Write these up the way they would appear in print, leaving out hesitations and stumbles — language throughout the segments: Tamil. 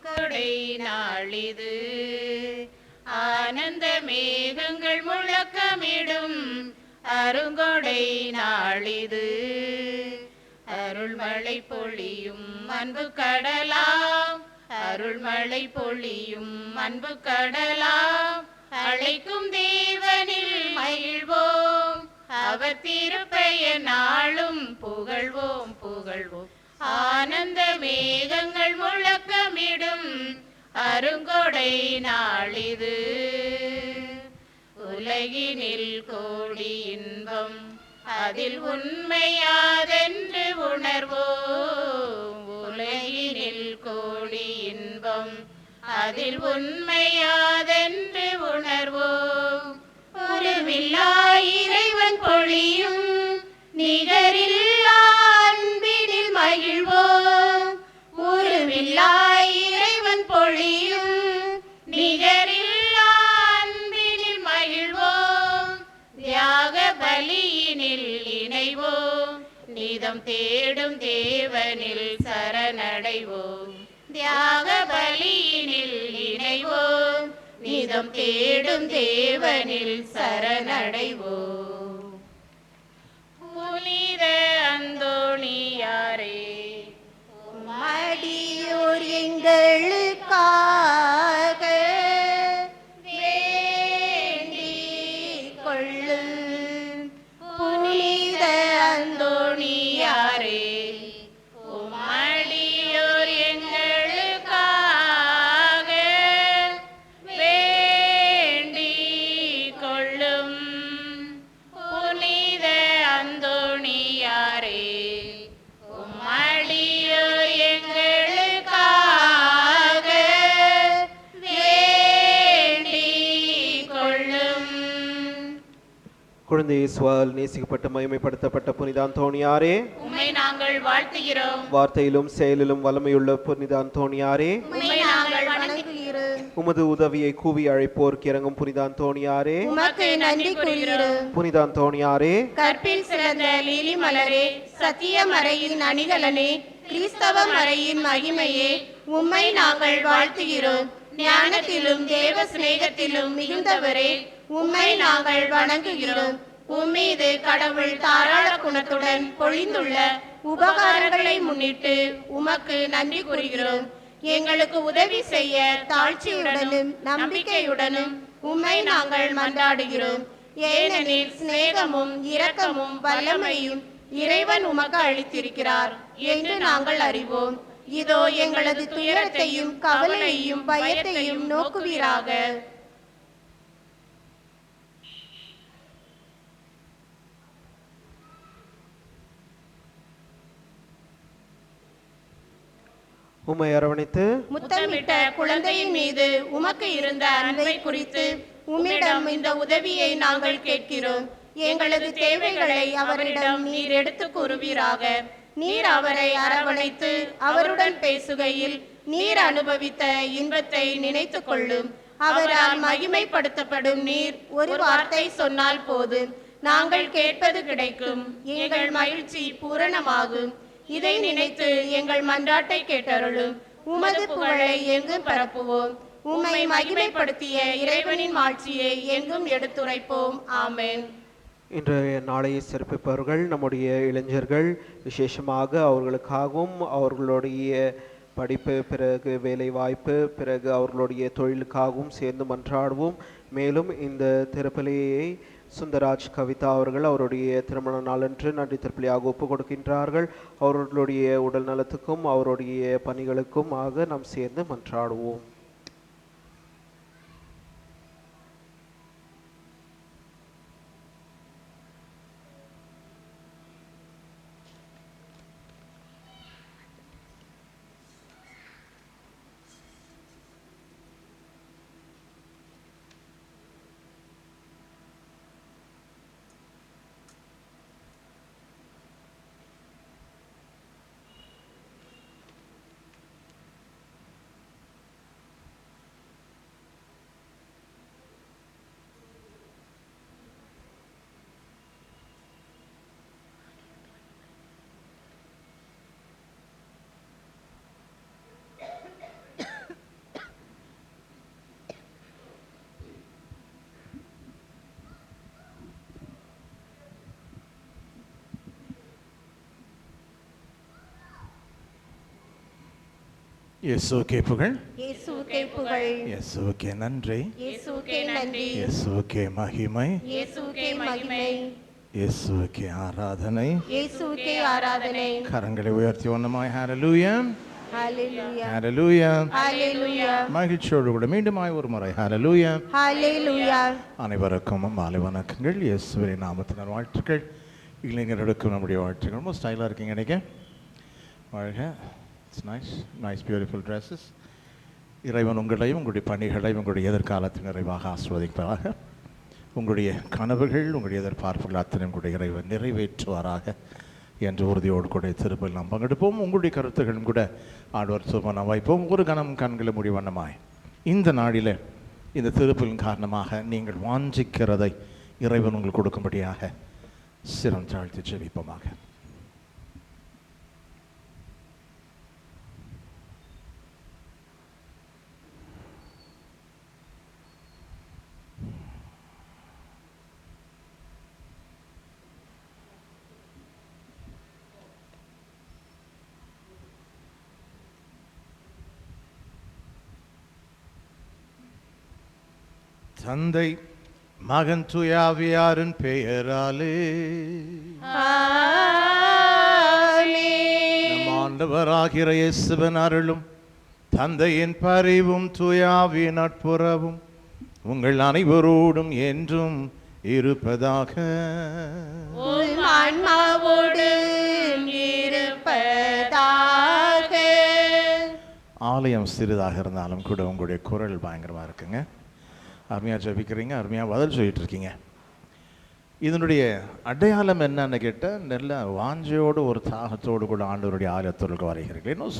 கொடை நாளிது ஆனந்த மேகங்கள் முழக்கமிடும் அருங்கொடை நாளிது அருள்மழை பொழியும் அன்பு கடலாம் அருள்மழை பொழியும் அன்பு கடலாம் அழைக்கும் தேவனில் மகிழ்வோம் அவர் திருப்பெயர் நாளும் புகழ்வோம் புகழ்வோம் ஆனந்த மேகங்கள் முழக்கமிடும் அருங்கொடை நாளிது உலகினில் கோடி இன்பம் அதில் உண்மையாதென்று உணர்வோம் உலகினில் கோடி இன்பம் அதில் உண்மையாதென்று உணர்வோம் உருவில்லா இறைவன் பொழியும் நிகரில்லா அன்பினில் மகிழ்வோம் உருவில்லா இறைவன் பொழியும் நிகரில்லா அன்பினில் மகிழ்வோம் தியாக பலியினில் இணைவோம் நீதம் தேடும் தேவனில் சரணடைவோம் தியாக பலியினில் இணைவோம் நீதம் தேடும் தேவனில் சரணடைவோம் புனித அந்தோணியாரே மடியோர் எங்களுக்காக வேண்டிக் கொள்ளும் புனித அந்தோணியாரே உம்மடியோர் எங்களுக்காக வேண்டிக் கொள்ளும் புனித அந்தோணியாரே உம்மடியோர் எங்களுக்காக வேண்டிக் கொள்ளும். குழந்தை இயேசுவால் நேசிக்கப்பட்ட மகிமைப்படுத்தப்பட்ட புனித அந்தோணியாரே உம்மை நாங்கள் வாழ்த்துகிறோம். வார்த்தையிலும் செயலிலும் வல்லமையுள்ள புனித அந்தோணியாரே உம்மை நாங்கள் வணங்குகிறோம். உமது உதவியை கூவி அழைப்போருக்கு இறங்கும் புனித அந்தோணியாரே உமக்கு நன்றி கூறுகிறோம். புனித அந்தோணியாரே கற்பில் சிறந்த லீலி மலரே சத்திய மறையின் அணிகலனே கிறிஸ்தவ மறையின் மகிமையே உம்மை நாங்கள் வாழ்த்துகிறோம். ஞானத்திலும் தேவ சிநேகத்திலும் மிகுந்தவரே உம்மை நாங்கள் வணங்குகிறோம். உம்மீது கடவுள் தாராள குணத்துடன் பொழிந்துள்ள உபகாரங்களை முன்னிட்டு உமக்கு நன்றி கூறுகிறோம். எங்களுக்கு உதவி செய்ய தாழ்ச்சியுடனும் நம்பிக்கையுடனும் உம்மை நாங்கள் மன்றாடுகிறோம். ஏனெனில் சிநேகமும் இரக்கமும் வல்லமையும் இறைவன் உமக்கு அளித்திருக்கிறார் என்று நாங்கள் அறிவோம். இதோ எங்களது துயரத்தையும் கவலையையும் பயத்தையும் நோக்குவீராக. உம்மை அரவணைத்து முத்தமிட்ட குழந்தையின் மீது உமக்கு இருந்த அன்பை குறித்து உம்மிடம் இந்த உதவியை நாங்கள் கேட்கிறோம். எங்களது தேவைகளை அவரிடம் நீர் எடுத்து கூறுவீராக. நீர் அவரை அரவணைத்து அவருடன் பேசுகையில் நீர் அனுபவித்த இன்பத்தை நினைத்து கொள்ளும். அவரால் மகிமைப்படுத்தப்படும் நீர் ஒரு வார்த்தை சொன்னால் போதும், நாங்கள் கேட்பது கிடைக்கும், எங்கள் மகிழ்ச்சி பூரணமாகும். இதை நினைத்து எங்கள் மன்றாட்டை கேட்டருளும். உமது புகழை எங்கும் பரப்புவோம். உம்மை மகிமைப்படுத்திய இறைவனின் மாட்சியை எங்கும் எடுத்துரைப்போம். ஆமென். இன்றைய நாளையை சிறப்பிப்பவர்கள் நம்முடைய இளைஞர்கள், விசேஷமாக அவர்களுக்காகவும் அவர்களுடைய படிப்பு, பிறகு வேலை வாய்ப்பு, பிறகு அவர்களுடைய தொழிலுக்காகவும் சேர்ந்து மன்றாடுவோம். மேலும் இந்த திருப்பலியை சுந்தராஜ் கவிதா அவர்கள் அவருடைய திருமண நாளன்று நன்றி திருப்பலியாக ஒப்பு கொடுக்கின்றார்கள். அவர்களுடைய உடல் நலத்துக்கும் அவருடைய பணிகளுக்கும் ஆக நாம் சேர்ந்து மன்றாடுவோம். இயேசுவுக்கே புகழ், இயேசுவுக்கே புகழ், இயேசுவுக்கே நன்றி, இயேசுவுக்கே நன்றி, இயேசுவுக்கே மகிமை, இயேசுவுக்கே மகிமை, இயேசுவுக்கே ஆராதனை. இயேசுவுக்கே ஆராதனை. கரங்களை உயர்த்தி ஒன்றுமாய் ஹalleluya, ஹalleluya, ஹalleluya. ஹalleluya, மகிழ்ச்சியோடு கூட மீண்டுமாய் ஒரு முறை ஹalleluya. ஹalleluya. அனைவருக்கும் மாலை வணக்கங்கள், இயேசுவின் நாமத்தினர் வாழ்த்துக்கள். இளைஞர்களுக்கும் நம்முடைய வாழ்த்துக்கள். ரொம்ப ஸ்டைலாக இருக்கீங்க இன்றைக்கி. வாழ்க. It's nice beautiful dresses. இறைவன் உங்களையும் உங்களுடைய பணிகளையும் உங்களுடைய எதிர்காலத்தில் நிறைவாக ஆசீர்வதிப்பதாக. உங்களுடைய கனவுகள் உங்களுடைய எதிர்பார்ப்புகள் அத்தனை உங்களுடைய இறைவன் நிறைவேற்றுவாராக என்று உறுதியோடு கூட திருப்பல் நாம் பங்கெடுப்போம். உங்களுடைய கருத்துகளும் கூட ஆண்டவர் சுமன வைப்போம். ஒரு கணம் கண்களை மூடி வண்ணமாய் இந்த நாளில் இந்த திருப்பலின் காரணமாக நீங்கள் வாஞ்சிக்கிறதை இறைவன் உங்களுக்கு கொடுக்கும்படியாக சிரம் தாழ்த்தி ஜெபிப்போமாக. தந்தை மகன் தூயாவியாரின் பெயராலே நம் ஆண்டவராகிற இயேசுவின் அருளும் தந்தையின் பரிவும் தூயாவின் நட்புறவும் உங்கள் அனைவரோடும் என்றும் இருப்பதாக. உம் ஆன்மாவோடு இருப்பதாக. ஆலயம் சிறிதாக இருந்தாலும் கூட உங்களுடைய குரல் பயங்கரமாக இருக்குங்க. அருமையாக ஜெபிக்கிறீங்க, அருமையாக பதில் சொல்லிட்டு இருக்கீங்க. இதனுடைய அடையாளம் என்னன்னு கேட்டால், நல்ல வாஞ்சையோடு ஒரு தாகத்தோடு கூட ஆண்டவருடைய ஆலயத்திற்கு வருகிறீர்கள். இன்னும்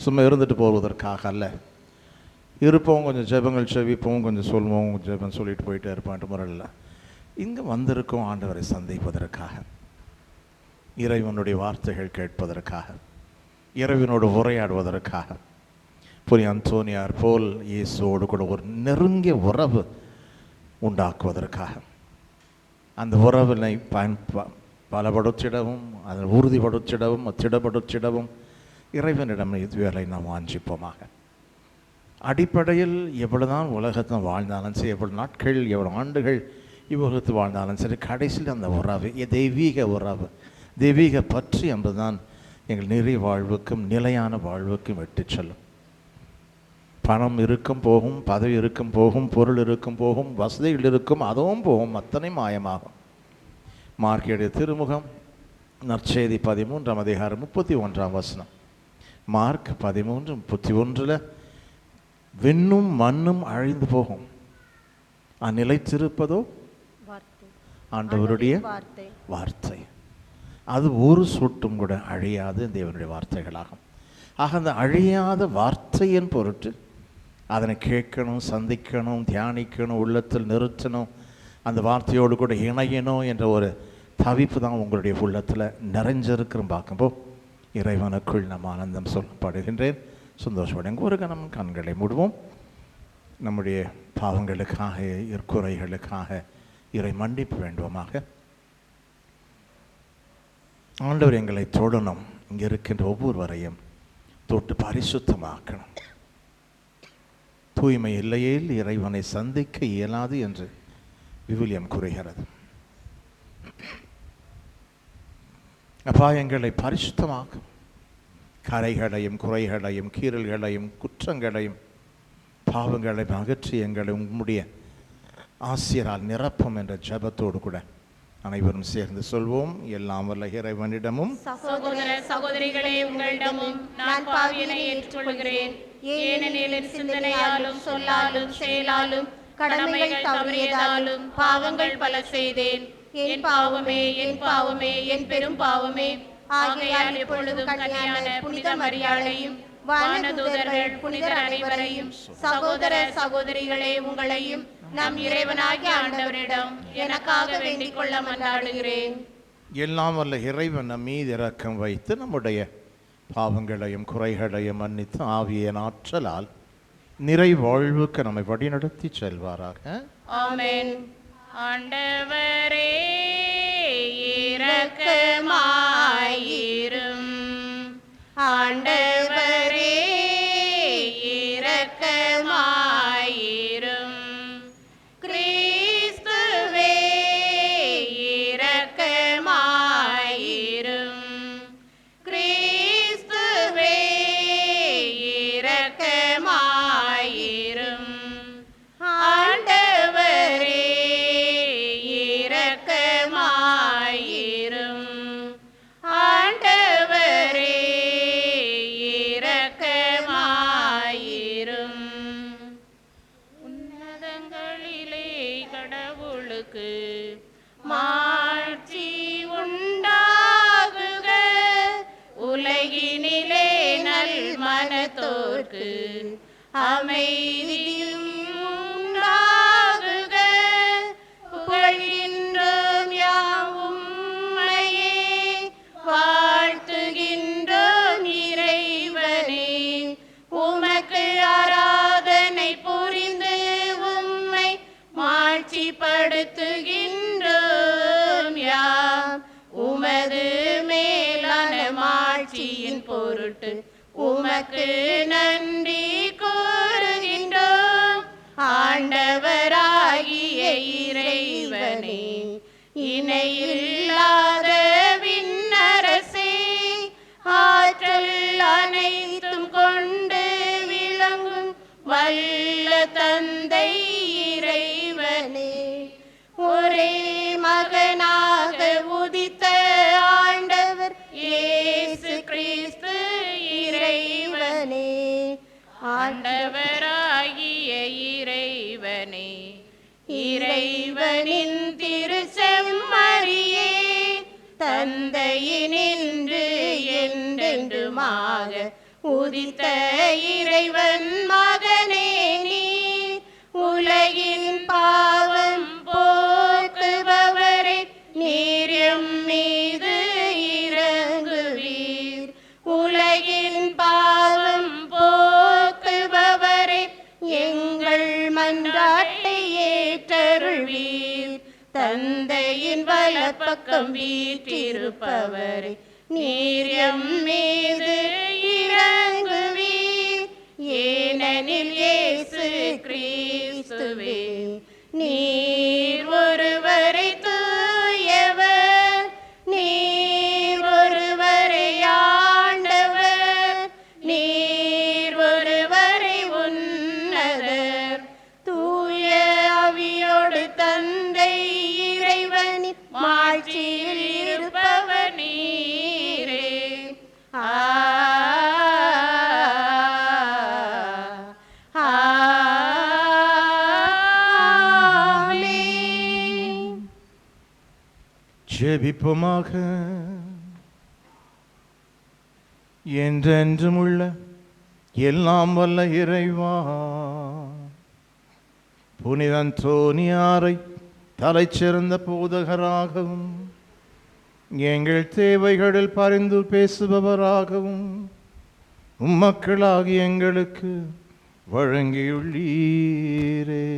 சும்மா இருந்துட்டு போவதற்காக அல்ல. இருப்போம், கொஞ்சம் ஜெபங்கள் செவிப்போம், கொஞ்சம் சொல்லுவோம், ஜெபம் சொல்லிட்டு போயிட்டே இருப்போம் முறையில். இங்கே வந்திருக்கோம் ஆண்டவரை சந்திப்பதற்காக, இறைவனுடைய வார்த்தைகள் கேட்பதற்காக, இறைவனோடு உரையாடுவதற்காக. புனித அந்தோனியார் போல் இயேசுவோடு கூட ஒரு நெருங்கிய உறவு உண்டாக்குவதற்காக, அந்த உறவினை பலப்படுத்திடவும் அதை உறுதிப்படுத்திடவும் திடப்படுத்திடவும் இறைவனிடம் இதுவேளை நாம் வாஞ்சிப்போமாக. அடிப்படையில் எவ்வளவுதான் உலகத்தில் வாழ்ந்தாலும் சரி, எவ்வளவு நாட்கள் எவ்வளவு ஆண்டுகள் இவ்வுலகத்தில் வாழ்ந்தாலும் சரி, கடைசியில் அந்த உறவு தெய்வீக உறவு, தெய்வீக பற்றி என்பதுதான் எங்கள் நிறை வாழ்வுக்கும் நிலையான வாழ்வுக்கும் விட்டு செல்லும். பணம் இருக்கும் போகும், பதவி இருக்கும் போகும், பொருள் இருக்கும் போகும், வசதிகள் இருக்கும், அதுவும் போகும், அத்தனை மாயமாகும். மார்க்குடைய திருமுகம் நற்செய்தி 13ஆம் அதிகாரம் 31ஆம் வசனம். மார்க் 13:31 விண்ணும் மண்ணும் அழிந்து போகும், அந்நிலைத்திருப்பதோ ஆண்டவருடைய வார்த்தை. அது ஒரு சொட்டும் கூட அழியாத தேவனுடைய வார்த்தைகளாகும். ஆக அந்த அழியாத வார்த்தையின் பொருட்டு அதனை கேட்கணும், சந்திக்கணும், தியானிக்கணும், உள்ளத்தில் நிறுத்தணும், அந்த வார்த்தையோடு கூட இணையணும் என்ற ஒரு தவிப்பு தான் உங்களுடைய உள்ளத்தில் நிறைஞ்சிருக்கிறோம். பார்க்கும்போது இறைவனுக்குள் நம்ம ஆனந்தம் சொல்லப்படுகின்றேன், சந்தோஷப்படுங்க. ஒரு கணம் கண்களை மூடுவோம். நம்முடைய பாவங்களுக்காக, குறைகளுக்காக இறை மன்னிப்பு வேண்டுவோமாக. ஆண்டவர் எங்களை தொடணும், இங்கே இருக்கின்ற ஒவ்வொருவரையும் தொட்டு பரிசுத்தமாக்கணும். தூய்மை இல்லையேல் இறைவனை சந்திக்க இயலாது என்று விவிலியம் கூறுகிறது. அப்பா, எங்களை பரிசுத்தமாக்கும், கரைகளையும் குறைகளையும் கீறல்களையும் குற்றங்களையும் பாவங்களையும் அகற்றி எங்களை உம்முடைய ஆசிரியரால் நிரப்பும் என்ற ஜெபத்தோடு கூட அனைவரும் சேர்ந்து சொல்வோம். எல்லாம் வல்ல இறைவனிடமும் சகோதர சகோதரிகளே, உங்களிடமும் நான் பாவியனை ஏற்றுக்கொள்கிறேன். ஏனெனில் என் சிந்தனையாலும் சொல்லாலும் செயலாலும் கடமைகள் தவறியதாலும் பாவங்கள் பல செய்தேன். என் பாவமே, என் பாவமே, என் பெரும் பாவமே. ஆகையால் எப்பொழுதும் கன்னியான புனித மரியாளையும் வானதூதர்கள் புனிதர் அனைவரையும் சகோதர சகோதரிகளே உங்களையும் நம் இறைவனாகிய ஆண்டவரிடம் எனக்காக வேண்டிக் கொள்ள மன்றாடுகிறேன். எல்லாம் வல்ல இறைவன் நம் மீது இரக்கம் வைத்து நம்முடைய பாவங்களையும் குறைகளையும் மன்னித்து ஆவியின் ஆற்றலால் நிறை வாழ்வுக்கு நம்மை வழிநடத்தி செல்வாராக. ஆமென். ஆண்டவரே இரக்கமாயிரும். ஆண்டவரே கடவுளுக்கு மாட்சி உண்டாகுக. உலகினிலே நல் மனத்தோர்க்கு அமைதியும் உண்டாகுக. புகழ்கின்றோம் யாம் உம்மையே, வாழ்த்துகின்றோம் இறைவனே. உமக்கு ஆராதனை புரிந்து உம்மை மாட்சிப்படுத்துகின்றோம் யாம். உமது மேலான மாட்சியின் பொருட்டு உமக்கு நன்றி கூறுகின்றோம். ஆண்டவராகிய இறைவனே, இணையில்லாத விண்ணரசே, ஆற்றல் அனைத்தும் கொண்டு விளங்கும் வல்ல தந்தை இறைவனே, ஒரே மகனாக உதித்த ஆண்டவர் இயேசு கிறிஸ்து இறைவனே. ஆண்டவராகிய இறைவனே, இறைவனின் திருச்செம்மறியே, தந்தையினின்று என்றென்றுமாக உதித்த இறைவன் மகனே நீர். உலகின் பாவம் போக்குபவரே, நீர் எம் மீது இரங்குவீர். உலகின் பாவம் போக்குபவரே, எங்கள் மன்றாட்டை ஏற்றருள்வீர். தந்தையின் வலப்பக்கம் வீற்றிருப்பவரே, நீர் எம் மீது இரங்குவீர். ஏனெனில் இயேசு கிறிஸ்துவே, நீர் ஒருவரை தூயவர், நீர் ஒருவரை ஆண்டவர், நீர் ஒருவரை உன்னதர். தூய ஆவியோடு தந்தை இறைவனின் மாட்சியில் இருப்பவர் நீரே. ஜெபிப்போமாக. என்றென்றும் உள்ள எல்லாம் வல்ல இறைவா, புனித அந்தோனியாரை தலைச்சிறந்த போதகராகவும் எங்கள் தேவைகளில் பரிந்து பேசுபவராகவும் உம்மக்களாகி எங்களுக்கு வழங்கியுள்ளீரே.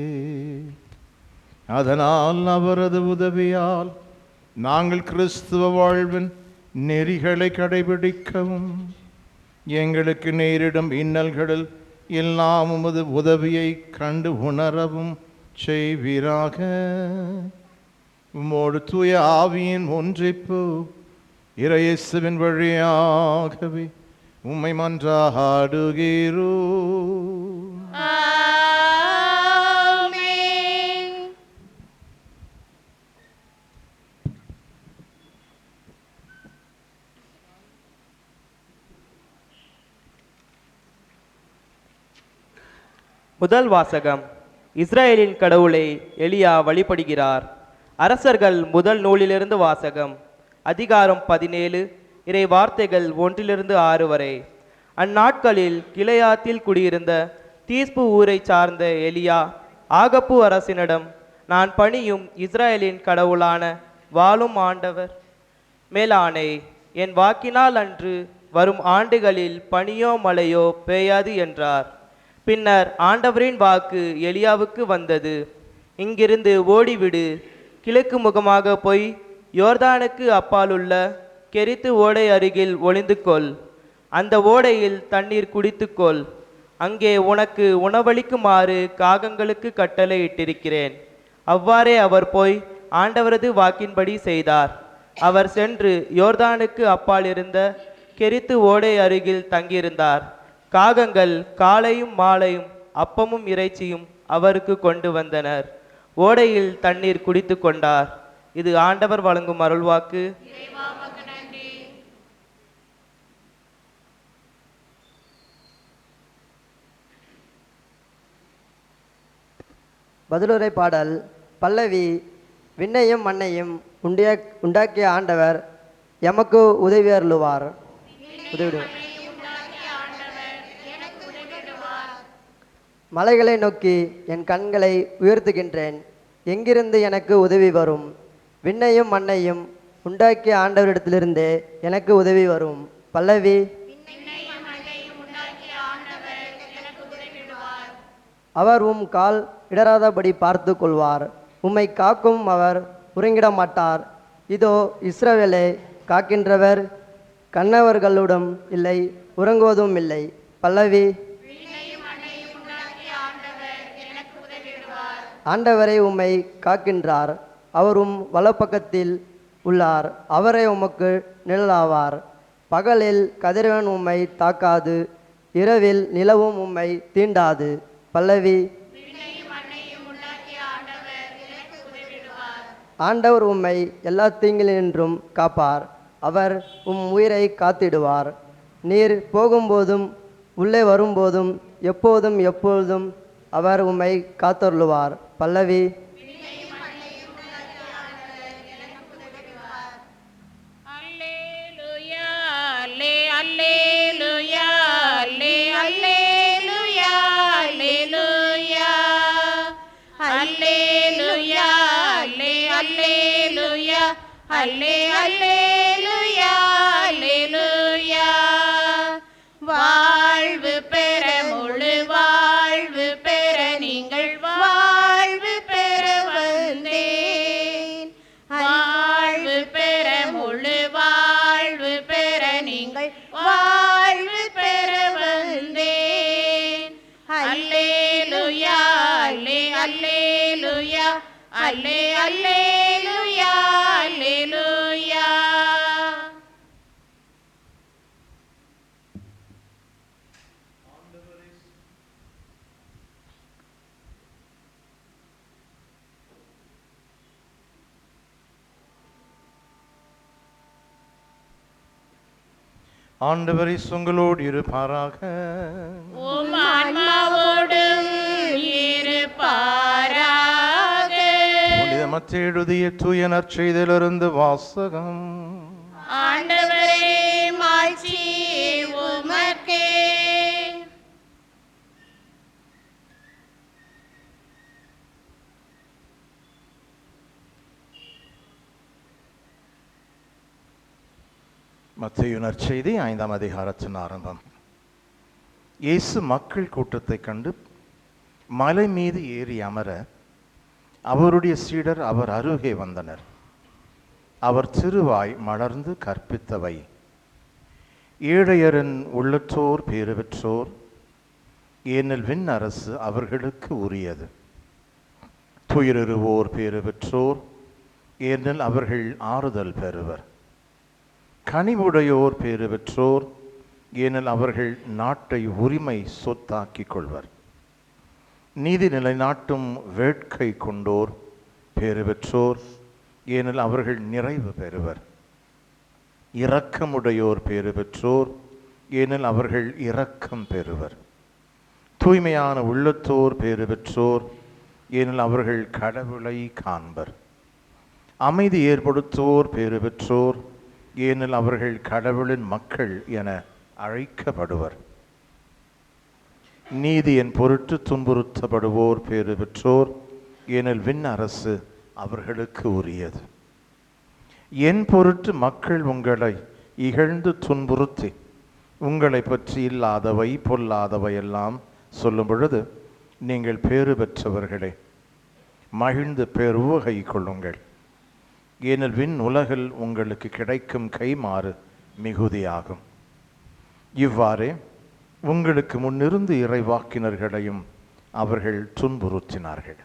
அதனால் அவரது உதவியால் நாங்கள் கிறிஸ்துவ வாழ்வின் நெறிகளை கடைபிடிக்கவும் எங்களுக்கு நேரிடும் இன்னல்களில் எல்லாம் உமது உதவியை கண்டு உணரவும் செய்வீராக. உம்மோடு தூய ஆவியின் ஒன்றிப்பு இறையேசுவின் வழியாகவே உம்மை மன்றாடுகிறோம். ஆமென். முதல் வாசகம். இஸ்ரேலின் கடவுளை எலியா வழிபடுகிறார். அரசர்கள் முதல் நூலிலிருந்து வாசகம். அதிகாரம் 17, இறை வார்த்தைகள் 1-6 வரை. அந்நாட்களில் கிளையாத்தில் குடியிருந்த தீஸ்பு ஊரை சார்ந்த எலியா ஆகப்பு அரசினிடம், நான் பணியும் இஸ்ரேலின் கடவுளான வாழும் ஆண்டவர் மேலானே, என் வாக்கினால் அன்று வரும் ஆண்டுகளில் பனியோ மழையோ பெய்யாது என்றார். பின்னர் ஆண்டவரின் வாக்கு எலியாவுக்கு வந்தது, இங்கிருந்து ஓடிவிடு, கிழக்கு முகமாக போய் யோர்தானுக்கு அப்பாலுள்ள கெரித்து ஓடை அருகில் ஒளிந்து கொள். அந்த ஓடையில் தண்ணீர் குடித்துக்கொள். அங்கே உனக்கு உணவளிக்குமாறு காகங்களுக்கு கட்டளை இட்டிருக்கிறேன். அவ்வாறே அவர் போய் ஆண்டவரது வாக்கின்படி செய்தார். அவர் சென்று யோர்தானுக்கு அப்பால் இருந்த கெரித்து ஓடை அருகில் தங்கியிருந்தார். காகங்கள் காலையும் மாலையும் அப்பமும் இறைச்சியும் அவருக்கு கொண்டு வந்தனர். ஓடையில் தண்ணீர் குடித்து கொண்டார். இது ஆண்டவர் வழங்கும் அருள்வாக்கு. பதிலுரை பாடல் பல்லவி. விண்ணையும் மண்ணையும் உண்டாக்கிய ஆண்டவர் எமக்கு உதவியருளுவார். உதவிடுவார். மலைகளை நோக்கி என் கண்களை உயர்த்துகின்றேன். எங்கிருந்து எனக்கு உதவி வரும்? விண்ணையும் மண்ணையும் உண்டாக்கிய ஆண்டவரிடத்திலிருந்தே எனக்கு உதவி வரும். பல்லவி. அவர் கால் இடராதபடி பார்த்து கொள்வார். உம்மை காக்கும் அவர் உறங்கிட மாட்டார். இதோ இஸ்ரவேலை காக்கின்றவர் கண்ணவர்களுடன் இல்லை, உறங்குவதும் இல்லை. பல்லவி. ஆண்டவரை உம்மை காக்கின்றார். அவரும் வலப்பக்கத்தில் உள்ளார். அவரை உமக்கு நிழலாவார். பகலில் கதிரவன் உம்மை தாக்காது, இரவில் நிலவும் உம்மை தீண்டாது. பல்லவி. ஆண்டவர் உம்மை எல்லா தீங்கினின்றும் காப்பார். அவர் உயிரை காத்திடுவார். நீர் போகும்போதும் உள்ளே வரும்போதும் எப்போதும் எப்பொழுதும் அவர் உம்மை காத்தருளுவார். பல்லவி. அல்லேலூயா, அல்லேலூயா, அல்லேலூயா, அல்லேலூயா, அல்லேலூயா, அல்லேலூயா, அல்லேலூயா, அல்லேலூயா. வாழ்வு பெற முழு வாழ்வு பெற நீங்கள் வாழ்வு பெற வந்தேன். வாழ்வு பெற முழு வாழ்வு பெற நீங்கள் வாழ்வு பெற வந்தேன். அல்லேலூயா, அல்லேலூயா, அல்லேலூயா, அல்லேலூயா. ஆண்டவரை உங்களோடு இருப்பாராக. உம் ஆன்மாவோடும் இருப்பாராக. புனித மத்தேயு எழுதிய தூய நற்செய்தியிலிருந்து வாசகம். ஆண்டவரே மாட்சி உமக்கே. மத்தேயு நற்செய்தி 5ஆம் அதிகாரத்தின் ஆரம்பம். இயேசு மக்கள் கூட்டத்தை கண்டு மலை மீது ஏறி அமர அவருடைய சீடர் அவர் அருகே வந்தனர். அவர் திருவாய் மலர்ந்து கற்பித்தவை: ஏழையரின் உள்ளத்தோர் பேறு பெற்றோர், ஏனெனில் விண் அரசு அவர்களுக்கு உரியது. துயருவோர் பேறு பெற்றோர், ஏனெனில் அவர்கள் ஆறுதல் பெறுவர். கனிவுடையோர் பேறு பெற்றோர், ஏனெனில் அவர்கள் நாட்டை உரிமை சொத்தாக்கிக் கொள்வர். நீதி நிலைநாட்டும் வேட்கை கொண்டோர் பேறு பெற்றோர், ஏனெனில் அவர்கள் நிறைவு பெறுவர். இரக்கமுடையோர் பேறு பெற்றோர், ஏனெனில் அவர்கள் இரக்கம் பெறுவர். தூய்மையான உள்ளத்தோர் பேறு பெற்றோர், ஏனெனில் அவர்கள் கடவுளை காண்பர். அமைதி ஏற்படுத்துவோர் பேறு பெற்றோர், ஏனெனில் அவர்கள் கடவுளின் மக்கள் என அழைக்கப்படுவர். நீதியின் பொருட்டு துன்புறுத்தப்படுவோர் பேறு பெற்றோர், ஏனெனில் விண் அரசு அவர்களுக்கு உரியது. என் பொருட்டு மக்கள் உங்களை இகழ்ந்து துன்புறுத்தி உங்களை பற்றி இல்லாதவை பொல்லாதவை எல்லாம் சொல்லும் பொழுது நீங்கள் பேறு பெற்றவர்களே, மகிழ்ந்து பேருவகை கொள்ளுங்கள். ஏனெனில் விண் உலகில் உங்களுக்கு கிடைக்கும் கைமாறு மிகுதியாகும். இவ்வாறே உங்களுக்கு முன்னிருந்து இறைவாக்கினர்களையும் அவர்கள் துன்புறுத்தினார்கள்.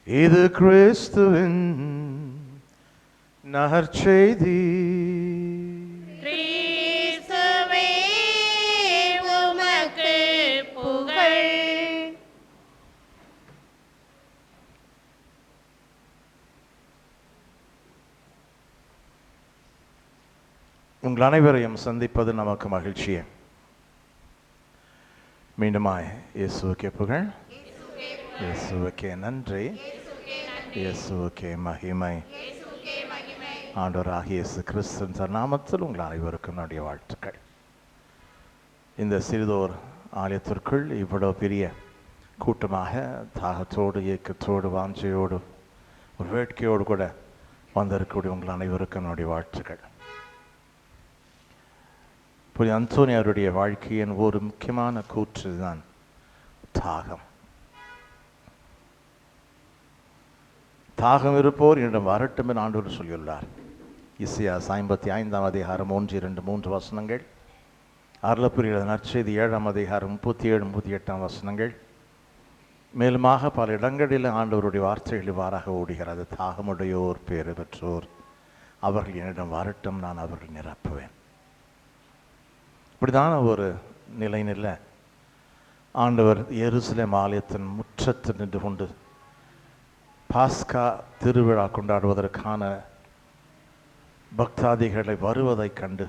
இது கிறிஸ்துவின் நற்செய்தி. கிறிஸ்துவே உமக்கு புகழ். உங்கள் அனைவரையும் சந்திப்பது நமக்கு மகிழ்ச்சியே. மீண்டுமாய் இயேசுவுக்கே புகழ். இயேசுவே இயேசுவுக்கே நன்றி. இயேசுவுக்கே மகிமை. ஆண்டவராகிய இயேசு கிறிஸ்துவின் நாமத்தில் உங்கள் அனைவருக்கும் என்னுடைய வாழ்த்துக்கள். இந்த சிறிதோர் ஆலயத்திற்குள் இவ்வளவு பெரிய கூட்டமாக தாகத்தோடு, இயக்கத்தோடு, வாஞ்சையோடு, ஒரு வேட்கையோடு கூட வந்திருக்கக்கூடிய உங்கள் அனைவருக்கும் என்னுடைய வாழ்த்துக்கள். புனித அந்தோனியாருடைய வாழ்க்கையின் ஒரு முக்கியமான கூற்று தான் தாகம். தாகம் இருப்போர் என்னிடம் வரட்டும் என்று ஆண்டவர் சொல்லியுள்ளார். இசையா 55ஆம் அதிகாரம் 1, 2, 3 வசனங்கள். அருளப்புரிய நற்செய்தி 7ஆம் அதிகாரம் 37, 38 வசனங்கள். மேலுமாக பல இடங்களில் ஆண்டவருடைய வார்த்தைகள் இவ்வாறாக ஓடுகிறது. தாகமுடையோர் பேறு பெற்றோர், அவர்கள் என்னிடம் வரட்டும், நான் அவர்கள் நிரப்புவேன். இப்படிதான ஒரு நிலையில் ஆண்டவர் எருசலேம் ஆலயத்தின் முற்றத்தில் நின்று கொண்டு பாஸ்கா திருவிழா கொண்டாடுவதற்கான பக்தாதிகளை வருவதைக் கண்டு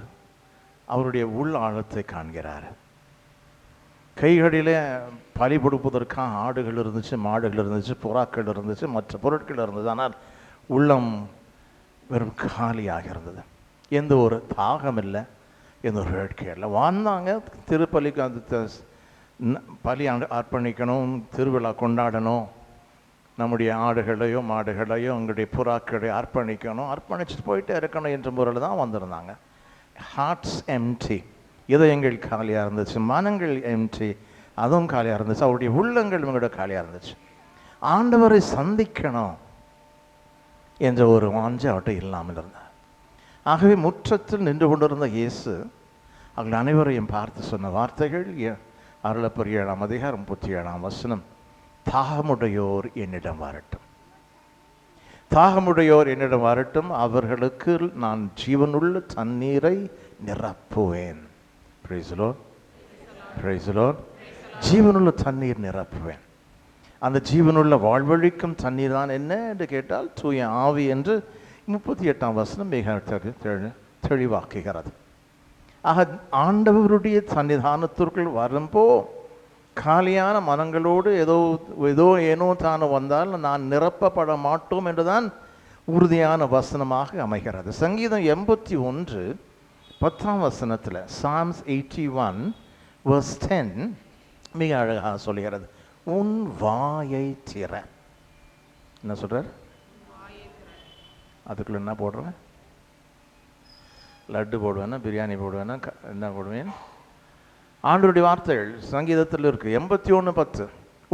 அவருடைய உள் ஆழத்தை காண்கிறார். கைகளிலே பலி கொடுப்பதற்காக ஆடுகள் இருந்துச்சு, மாடுகள் இருந்துச்சு, புறாக்கள் இருந்துச்சு, மற்ற பொருட்கள் இருந்தது. ஆனால் உள்ளம் வெறும் காலியாக இருந்தது. எந்த ஒரு தாகம் இல்லை, எந்த ஒரு வேட்கை இல்லை. வந்தாங்க, திருப்பலிக்கு அந்த பலி அர்ப்பணிக்கணும், திருவிழா கொண்டாடணும், நம்முடைய ஆடுகளையோ மாடுகளையோ எங்களுடைய புறாக்களையோ அர்ப்பணிச்சுட்டு போயிட்டே இருக்கணும் என்ற முறையில் தான் வந்திருந்தாங்க. ஹார்ட்ஸ் எம்டி, இதயங்கள் காலியாக இருந்துச்சு, மனங்கள் எம்டி, அதுவும் காலியாக இருந்துச்சு, அவருடைய உள்ளங்கள் இவங்களோட காலியாக இருந்துச்சு. ஆண்டவரை சந்திக்கணும் என்ற ஒரு வாஞ்சை அவர்கிட்ட இல்லாமல் இருந்தார். ஆகவே முற்றத்தில் நின்று கொண்டிருந்த இயேசு அவர்கள் அனைவரையும் பார்த்து சொன்ன வார்த்தைகள் அருளப்பர் 7ஆம் அதிகாரம் 37ஆம் வசனம். தாகமுடையோர் என்னிடம் வரட்டும், தாகமுடையோர் என்னிடம் வரட்டும், அவர்களுக்கு நான் ஜீவனுள்ள தண்ணீரை நிரப்புவேன். Praise the Lord, praise the Lord. ஜீவனுள்ள தண்ணீர் நிரப்புவேன். அந்த ஜீவனுள்ள வாழ்வழிக்கும் தண்ணீர் தான் என்ன என்று கேட்டால் தூய ஆவி என்று 38ஆம் வசனம் மிக தெளிவாக்குகிறது. ஆக ஆண்டவருடைய சன்னிதானத்திற்குள் வரும்போ காலியான மனங்களோடு ஏனோ தானோ வந்தால் நான் நிரப்பப்பட மாட்டோம் என்றுதான் உறுதியான வசனமாக அமைகிறது. சங்கீதம் 81 10ஆம் வசனத்தில், Psalms 81 verse 10 மிக அழகாக சொல்கிறது. உன் வாயை திற. என்ன சொல்றார்? அதுக்குள்ள என்ன போடுறேன்? லட்டு போடுவேன்னா, பிரியாணி போடுவேன்னா, என்ன போடுவேன்? ஆண்டவருடைய வார்த்தைகள் சங்கீதத்தில் இருக்கு. 81:10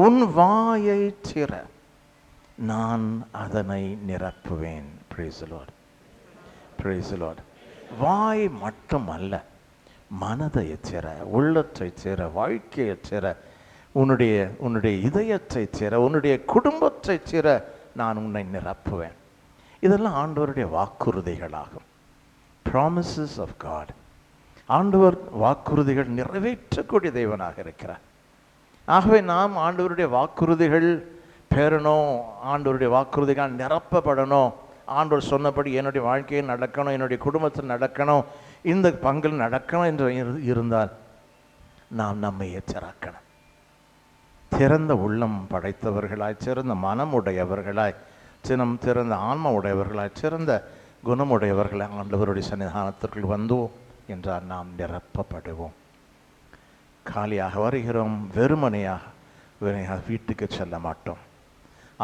உன் வாயை திற, நான் அதனை நிரப்புவேன். Praise the Lord, praise the Lord. வாய் மட்டும் அல்ல, மனதை திற, உள்ளத்தை திற, வாழ்க்கையை திற, உன்னுடைய இதயத்தை திற, உன்னுடைய குடும்பத்தை திற, நான் உன்னை நிரப்புவேன். இதெல்லாம் ஆண்டவருடைய வாக்குறுதிகளாகும். Promises of God. ஆண்டவர் வாக்குறுதிகள் நிறைவேற்றக்கூடிய தெய்வனாக இருக்கிறார். ஆகவே நாம் ஆண்டவருடைய வாக்குறுதிகள் பெறணும், ஆண்டவருடைய வாக்குறுதிகள் நிரப்பப்படணும், ஆண்டவர் சொன்னபடி என்னுடைய வாழ்க்கையில் நடக்கணும், என்னுடைய குடும்பத்தில் நடக்கணும், இந்த பங்கில் நடக்கணும் என்று இருந்தால் நாம் நம்மை திறக்கணும். திறந்த உள்ளம் படைத்தவர்களாய், சிறந்த மனம் உடையவர்களாய், திறந்த ஆன்ம உடையவர்களாய், சிறந்த குணமுடையவர்களாய் ஆண்டவருடைய சன்னிதானத்திற்குள் வந்தோம் என்றால் நாம் நிரப்பப்படுவோம். காலியாக வருகிறோம், வெறுமனையாக வீட்டுக்கு செல்ல மாட்டோம்.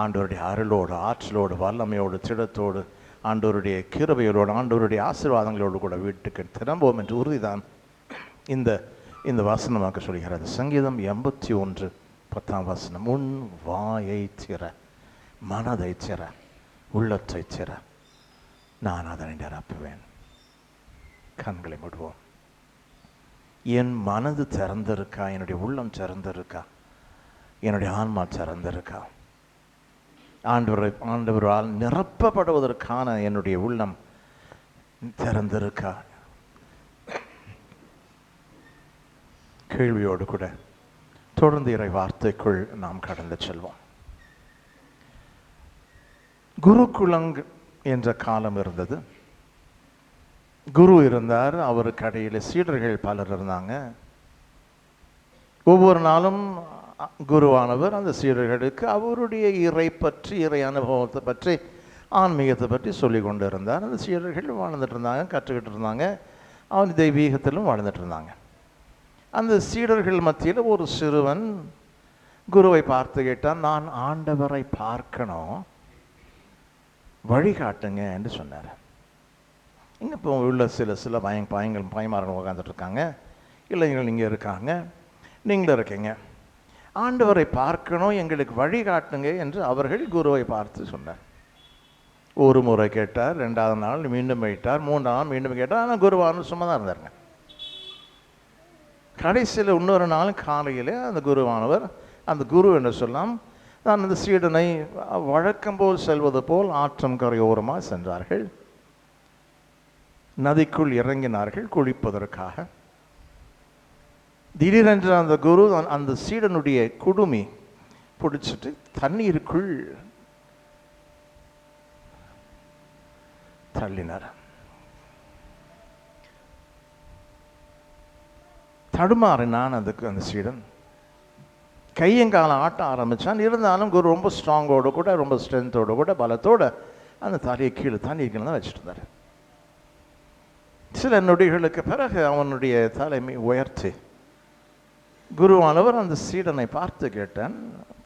ஆண்டவருடைய அருளோடு, ஆற்றலோடு, வல்லமையோடு, திடத்தோடு, ஆண்டவருடைய கிருபையோடு, ஆண்டவருடைய ஆசீர்வாதங்களோடு கூட வீட்டுக்கு திரும்புவோம் என்று உறுதிதான் இந்த வசனமாக சொல்கிறது. சங்கீதம் 81 10ஆம் வசனம். உன் வாயை திற, மனதை திற, உள்ளத்தை திற, நான் அதனை நிரப்புவேன். கண்களை மூடுவோம். என் மனது திறந்திருக்கா? என்னுடைய உள்ளம் திறந்திருக்கா? என்னுடைய ஆன்மா திறந்திருக்கா? ஆண்டவரால் நிரப்பப்படுவதற்கான என்னுடைய உள்ளம் திறந்திருக்கா? கேள்வியோடு கூட தொடர்ந்து இறை வார்த்தைக்குள் நாம் கடந்து செல்வோம். குருகுலம் என்ற காலம் இருந்தது. குரு இருந்தார், அவருக்கு இடையில் சீடர்கள் பலர் இருந்தாங்க. ஒவ்வொரு நாளும் குருவானவர் அந்த சீடர்களுக்கு அவருடைய இறை பற்றி, இறை அனுபவத்தை பற்றி, ஆன்மீகத்தை பற்றி சொல்லி கொண்டு இருந்தார். அந்த சீடர்கள் வாழ்ந்துட்டு இருந்தாங்க, கற்றுக்கிட்டு இருந்தாங்க, அவன் தெய்வீகத்திலும் வாழ்ந்துட்டு இருந்தாங்க. அந்த சீடர்கள் மத்தியில் ஒரு சிறுவன் குருவை பார்த்து கேட்டான், நான் ஆண்டவரை பார்க்கணும், வழிகாட்டுங்க என்று சொன்னார். இங்கே இப்போ உள்ள சில பயமாரங்கள் உட்காந்துட்டு இருக்காங்க, இளைஞர்கள் இங்கே இருக்காங்க, நீங்களும் இருக்கீங்க. ஆண்டவரை பார்க்கணும், எங்களுக்கு வழிகாட்டுங்க என்று அவர்கள் குருவை பார்த்து சொன்னார். ஒரு முறை கேட்டார், 2வது நாள் மீண்டும் கேட்டார், 3ஆம் நாள் மீண்டும் கேட்டார். ஆனால் குருவானவர் சும்மா தான் இருந்தாருங்க. கடைசியில் இன்னொரு நாள் காலையில் அந்த குருவானவர், அந்த குரு என்று சொல்லலாம், நான் அந்த சீடனை வழக்கம் போல் செல்வது போல் ஆற்றம் கரையோரமாக சென்றார்கள். நதிக்குள் இறங்கினார்கள் குளிப்பதற்காக. திடீரென்று அந்த குரு அந்த சீடனுடைய குடுமி பிடிச்சிட்டு தண்ணீருக்குள் தள்ளினார். தடுமாறினான் அந்த சீடன். கையங்காலம் ஆட்ட ஆரம்பித்தான். இருந்தாலும் குரு ரொம்ப ஸ்ட்ராங்கோடு கூட, ரொம்ப ஸ்ட்ரென்த்தோடு கூட, பலத்தோடு அந்த தலையை கீழே தண்ணீர் தான் வச்சுட்டு இருந்தார். சில நொடிகளுக்கு பிறகு அவனுடைய தலைமை உயர்த்தி குருவானவர் அந்த சீடனை பார்த்து கேட்டான்,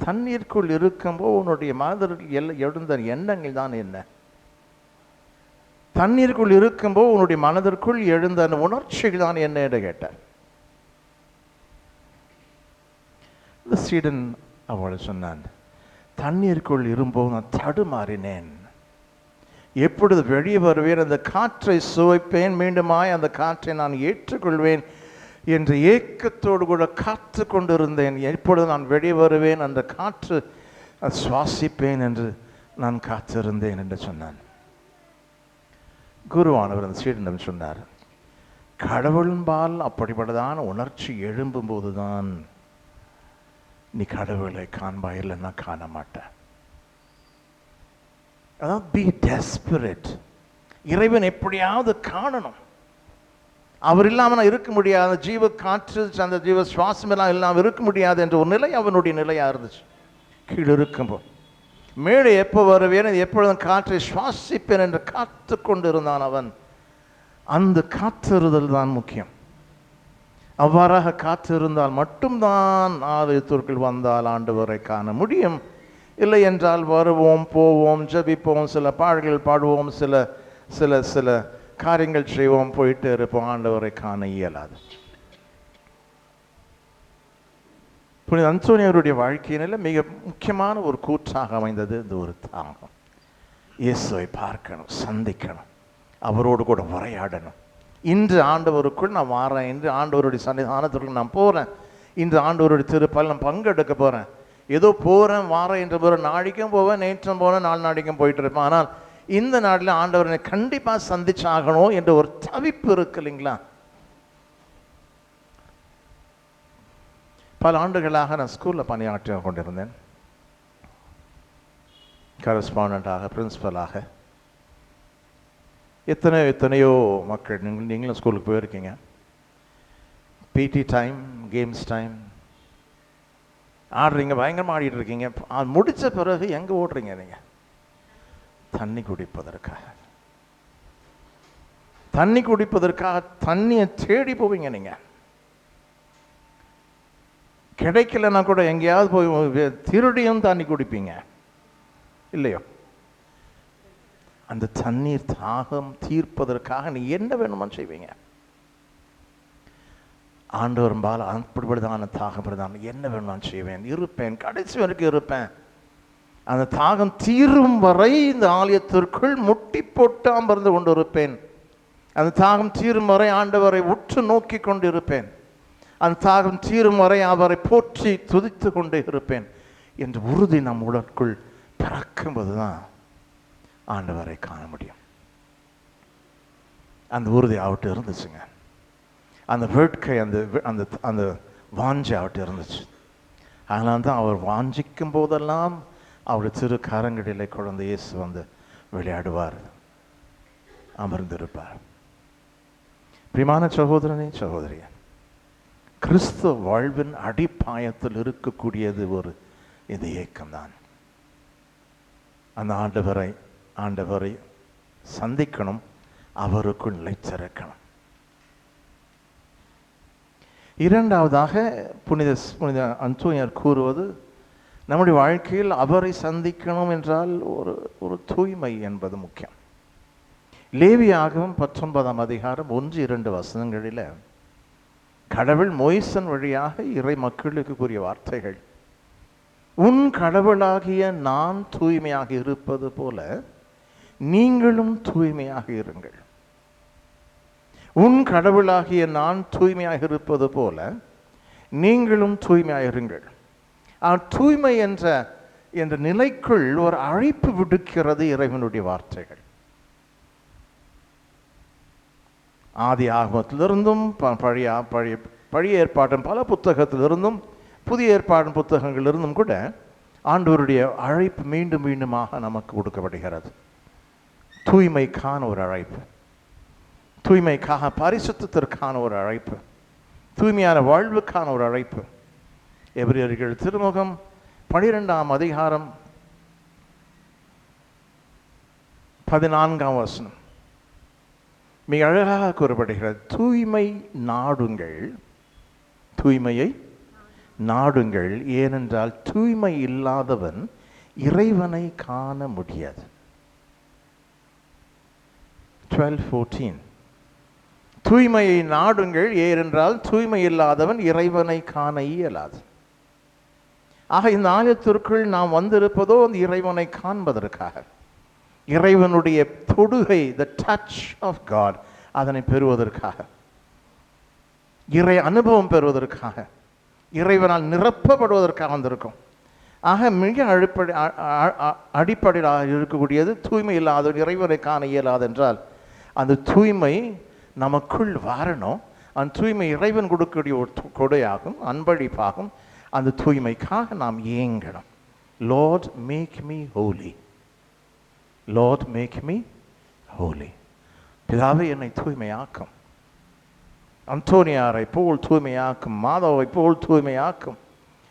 தண்ணீருக்குள் இருக்கும்போது உன்னுடைய மனதில் எழுந்த எண்ணங்கள் தான் என்ன? தண்ணீருக்குள் இருக்கும்போது உன்னுடைய மனதிற்குள் எழுந்த அந்த உணர்ச்சிகள் தான் என்ன என்று கேட்டார். இந்த சீடன் அவள் சொன்னான், தண்ணீருக்குள் இருக்கும்போது நான் தடுமாறினேன், எப்பொழுது வெளியே வருவேன், அந்த காற்றை சுவைப்பேன், மீண்டுமாய் அந்த காற்றை நான் ஏற்றுக்கொள்வேன் என்று ஏக்கத்தோடு கூட காத்து கொண்டிருந்தேன். எப்பொழுது நான் வெளியே வருவேன், அந்த காற்று சுவாசிப்பேன் என்று நான் காத்திருந்தேன் என்று சொன்னான். குருவானவர் அந்த சீடனிடம் சொன்னார், கடவுள்பால் அப்படிப்பட்டதான உணர்ச்சி எழும்பும்போது தான் நீ கடவுளை காண்பாய், இல்லைன்னா காண மாட்டேன். அதாவது பி டெஸ்பரேட். இறைவன் எப்படியாவது காணணும். அவர் இல்லாமல் நான் இருக்க முடியாது, ஜீவ காற்று, அந்த ஜீவ சுவாசம் எல்லாம் இல்லாமல் இருக்க முடியாது என்ற ஒரு நிலை அவனுடைய நிலையாக இருந்துச்சு. கீழே இருக்கும்போது மேலே எப்போ வருவேன், எப்பொழுதும் காற்றை சுவாசிப்பேன் என்று காத்து கொண்டு இருந்தான் அவன். அந்த காத்திருதல் தான் முக்கியம். அவ்வாறாக காத்திருந்தால் மட்டும்தான் ஆலயத்திற்குள் வந்தால் ஆண்டவரை காண முடியும். இல்லை என்றால் வருவோம், போவோம், ஜபிப்போம், சில பாடல்கள் பாடுவோம், சில சில சில காரியங்கள் செய்வோம், போயிட்டு இருப்போம், ஆண்டவரை காண இயலாது. புனித அந்தோனியாருடைய வாழ்க்கையில மிக முக்கியமான ஒரு கூற்றாக அமைந்தது இந்த ஒரு தாகம். இயேசுவை பார்க்கணும், சந்திக்கணும், அவரோடு கூட உரையாடணும். இன்று ஆண்டவருக்குள் நான் வாரேன், இன்று ஆண்டவருடைய சன்னிதானத்திற்குள் நான் போகிறேன், இன்று ஆண்டவருடைய திருப்பல் நான் பங்கெடுக்க போகிறேன். ஏதோ போகிறேன் வாரேன் என்ற ஒரு நாளைக்கும் போவேன், நேற்றும் போவேன், 4 நாளைக்கும் போயிட்டு இருப்பேன். ஆனால் இந்த நாட்டில் ஆண்டவரை கண்டிப்பாக சந்திச்சாகணும் என்ற ஒரு தவிப்பு இருக்கு இல்லைங்களா? பல ஆண்டுகளாக நான் ஸ்கூலில் பணியாற்றி கொண்டிருந்தேன். கரஸ்பாண்டாக, பிரின்சிபலாக. எத்தனையோ மக்கள், நீங்களும் ஸ்கூலுக்கு போயிருக்கீங்க. பிடி டைம், கேம்ஸ் டைம் ஆடுறீங்க, பயங்கரமாக ஆடிட்டு இருக்கீங்க. அது முடித்த பிறகு எங்கே ஓடுறீங்க நீங்கள்? தண்ணி குடிப்பதற்காக. தண்ணி குடிப்பதற்காக தண்ணியை தேடி போவீங்க. நீங்கள் கிடைக்கலன்னா கூட எங்கேயாவது போய் திருடியும் தண்ணி குடிப்பீங்க இல்லையோ? அந்த தண்ணீர் தாகம் தீர்ப்பதற்காக நீ என்ன வேணுமோ செய்வீங்க. ஆண்டவரும்பால் அப்படிப்படிதான தாகம் என்ன வேணும்னு செய்வேன், இருப்பேன், கடைசி வரைக்கும் இருப்பேன். அந்த தாகம் தீரும் வரை இந்த ஆலயத்திற்குள் முட்டி போட்டு அமர்ந்து கொண்டு இருப்பேன். அந்த தாகம் தீரும் வரை ஆண்டவரை உற்று நோக்கி கொண்டு இருப்பேன். அந்த தாகம் தீரும் வரை அவரை போற்றி துதித்து கொண்டே இருப்பேன் என்ற உறுதி நம் உடற்குள் பிறக்கும்போது தான் ஆண்டவரை காண முடியும். அந்த உறுதி அவர்கிட்ட இருந்துச்சுங்க. அந்த வேட்கை, அந்த அந்த அந்த வாஞ்சை அவர்கிட்ட இருந்துச்சு. அதனால தான் அவர் வாஞ்சிக்கும் போதெல்லாம் அவருடைய திரு கரங்களிலே குழந்தை இயேசு வந்து விளையாடுவார், அமர்ந்திருப்பார். பிரியமான சகோதரனே, சகோதரியே, கிறிஸ்தவ வாழ்வின் அடிப்பாயத்தில் இருக்கக்கூடியது இந்த ஏக்கம்தான். அந்த ஆண்டவரை சந்திக்கணும், அவருக்குள் நிலைச்சிருக்கணும். இரண்டாவதாக புனித அந்தோனியார் கூறுவது, நம்முடைய வாழ்க்கையில் அவரை சந்திக்கணும் என்றால் ஒரு தூய்மை என்பது முக்கியம். லேவியாகமம் 19ஆம் அதிகாரம் 1-2 வசனங்களில் கடவுள் மோய்சன் வழியாக இறை மக்களுக்கு கூறிய வார்த்தைகள், உன் கடவுளாகிய நான் தூய்மையாக இருப்பது போல நீங்களும் தூய்மையாக இருங்கள். உன் கடவுளாகிய நான் தூய்மையாக இருப்பது போல நீங்களும் தூய்மையாக இருங்கள். தூய்மை என்ற நிலைக்குள் ஒரு அழைப்பு விடுக்கிறது இறைவனுடைய வார்த்தைகள். ஆதி ஆகமத்திலிருந்தும் பழைய ஏற்பாட்டின் பல புத்தகத்திலிருந்தும் புதிய ஏற்பாட்டின் புத்தகங்களிலிருந்தும் கூட ஆண்டவருடைய அழைப்பு மீண்டும் மீண்டுமாக நமக்கு கொடுக்கப்படுகிறது. தூய்மைக்கான ஒரு அழைப்பு, தூய்மைக்காக பரிசுத்தத்திற்கான ஒரு அழைப்பு, தூய்மையான வாழ்வுக்கான ஒரு அழைப்பு. எபிரேயர்கள் திருமுகம் 12ஆம் அதிகாரம் 14ஆம் வசனம் மிக அழகாக கூறப்படுகிறது. தூய்மை நாடுங்கள், தூய்மையை நாடுங்கள், ஏனென்றால் தூய்மை இல்லாதவன் இறைவனை காண முடியாது. 12:14 தூய்மையை நாடுங்கள், ஏனென்றால் தூய்மை இல்லாதவன் இறைவனை காண இயலாது. ஆக இந்த ஆலயத்திற்குள் நாம் வந்திருப்பதோ அந்த இறைவனை காண்பதற்காக, இறைவனுடைய தொடுகை, the touch of God, அதனை பெறுவதற்காக, இறை அனுபவம் பெறுவதற்காக, இறைவனால் நிரப்பப்படுவதற்காக வந்திருக்கும். ஆக மிக அடிப்படையாக இருக்கக்கூடியது தூய்மை இல்லாத இறைவனை காண இயலாது என்றால் அந்த தூய்மை நமக்குள் வரணும். அந்த தூய்மை இறைவன் கொடுக்கக்கூடிய ஒரு கொடையாகும், அன்பளிப்பாகும். அந்த தூய்மைக்காக நாம் ஏங்கணும். Lord make me holy, Lord make me holy. பிதாவே என்னை தூய்மையாக்கும், அந்தோனியாரை போல் தூய்மையாக்கும், மாதவை போல் தூய்மையாக்கும்,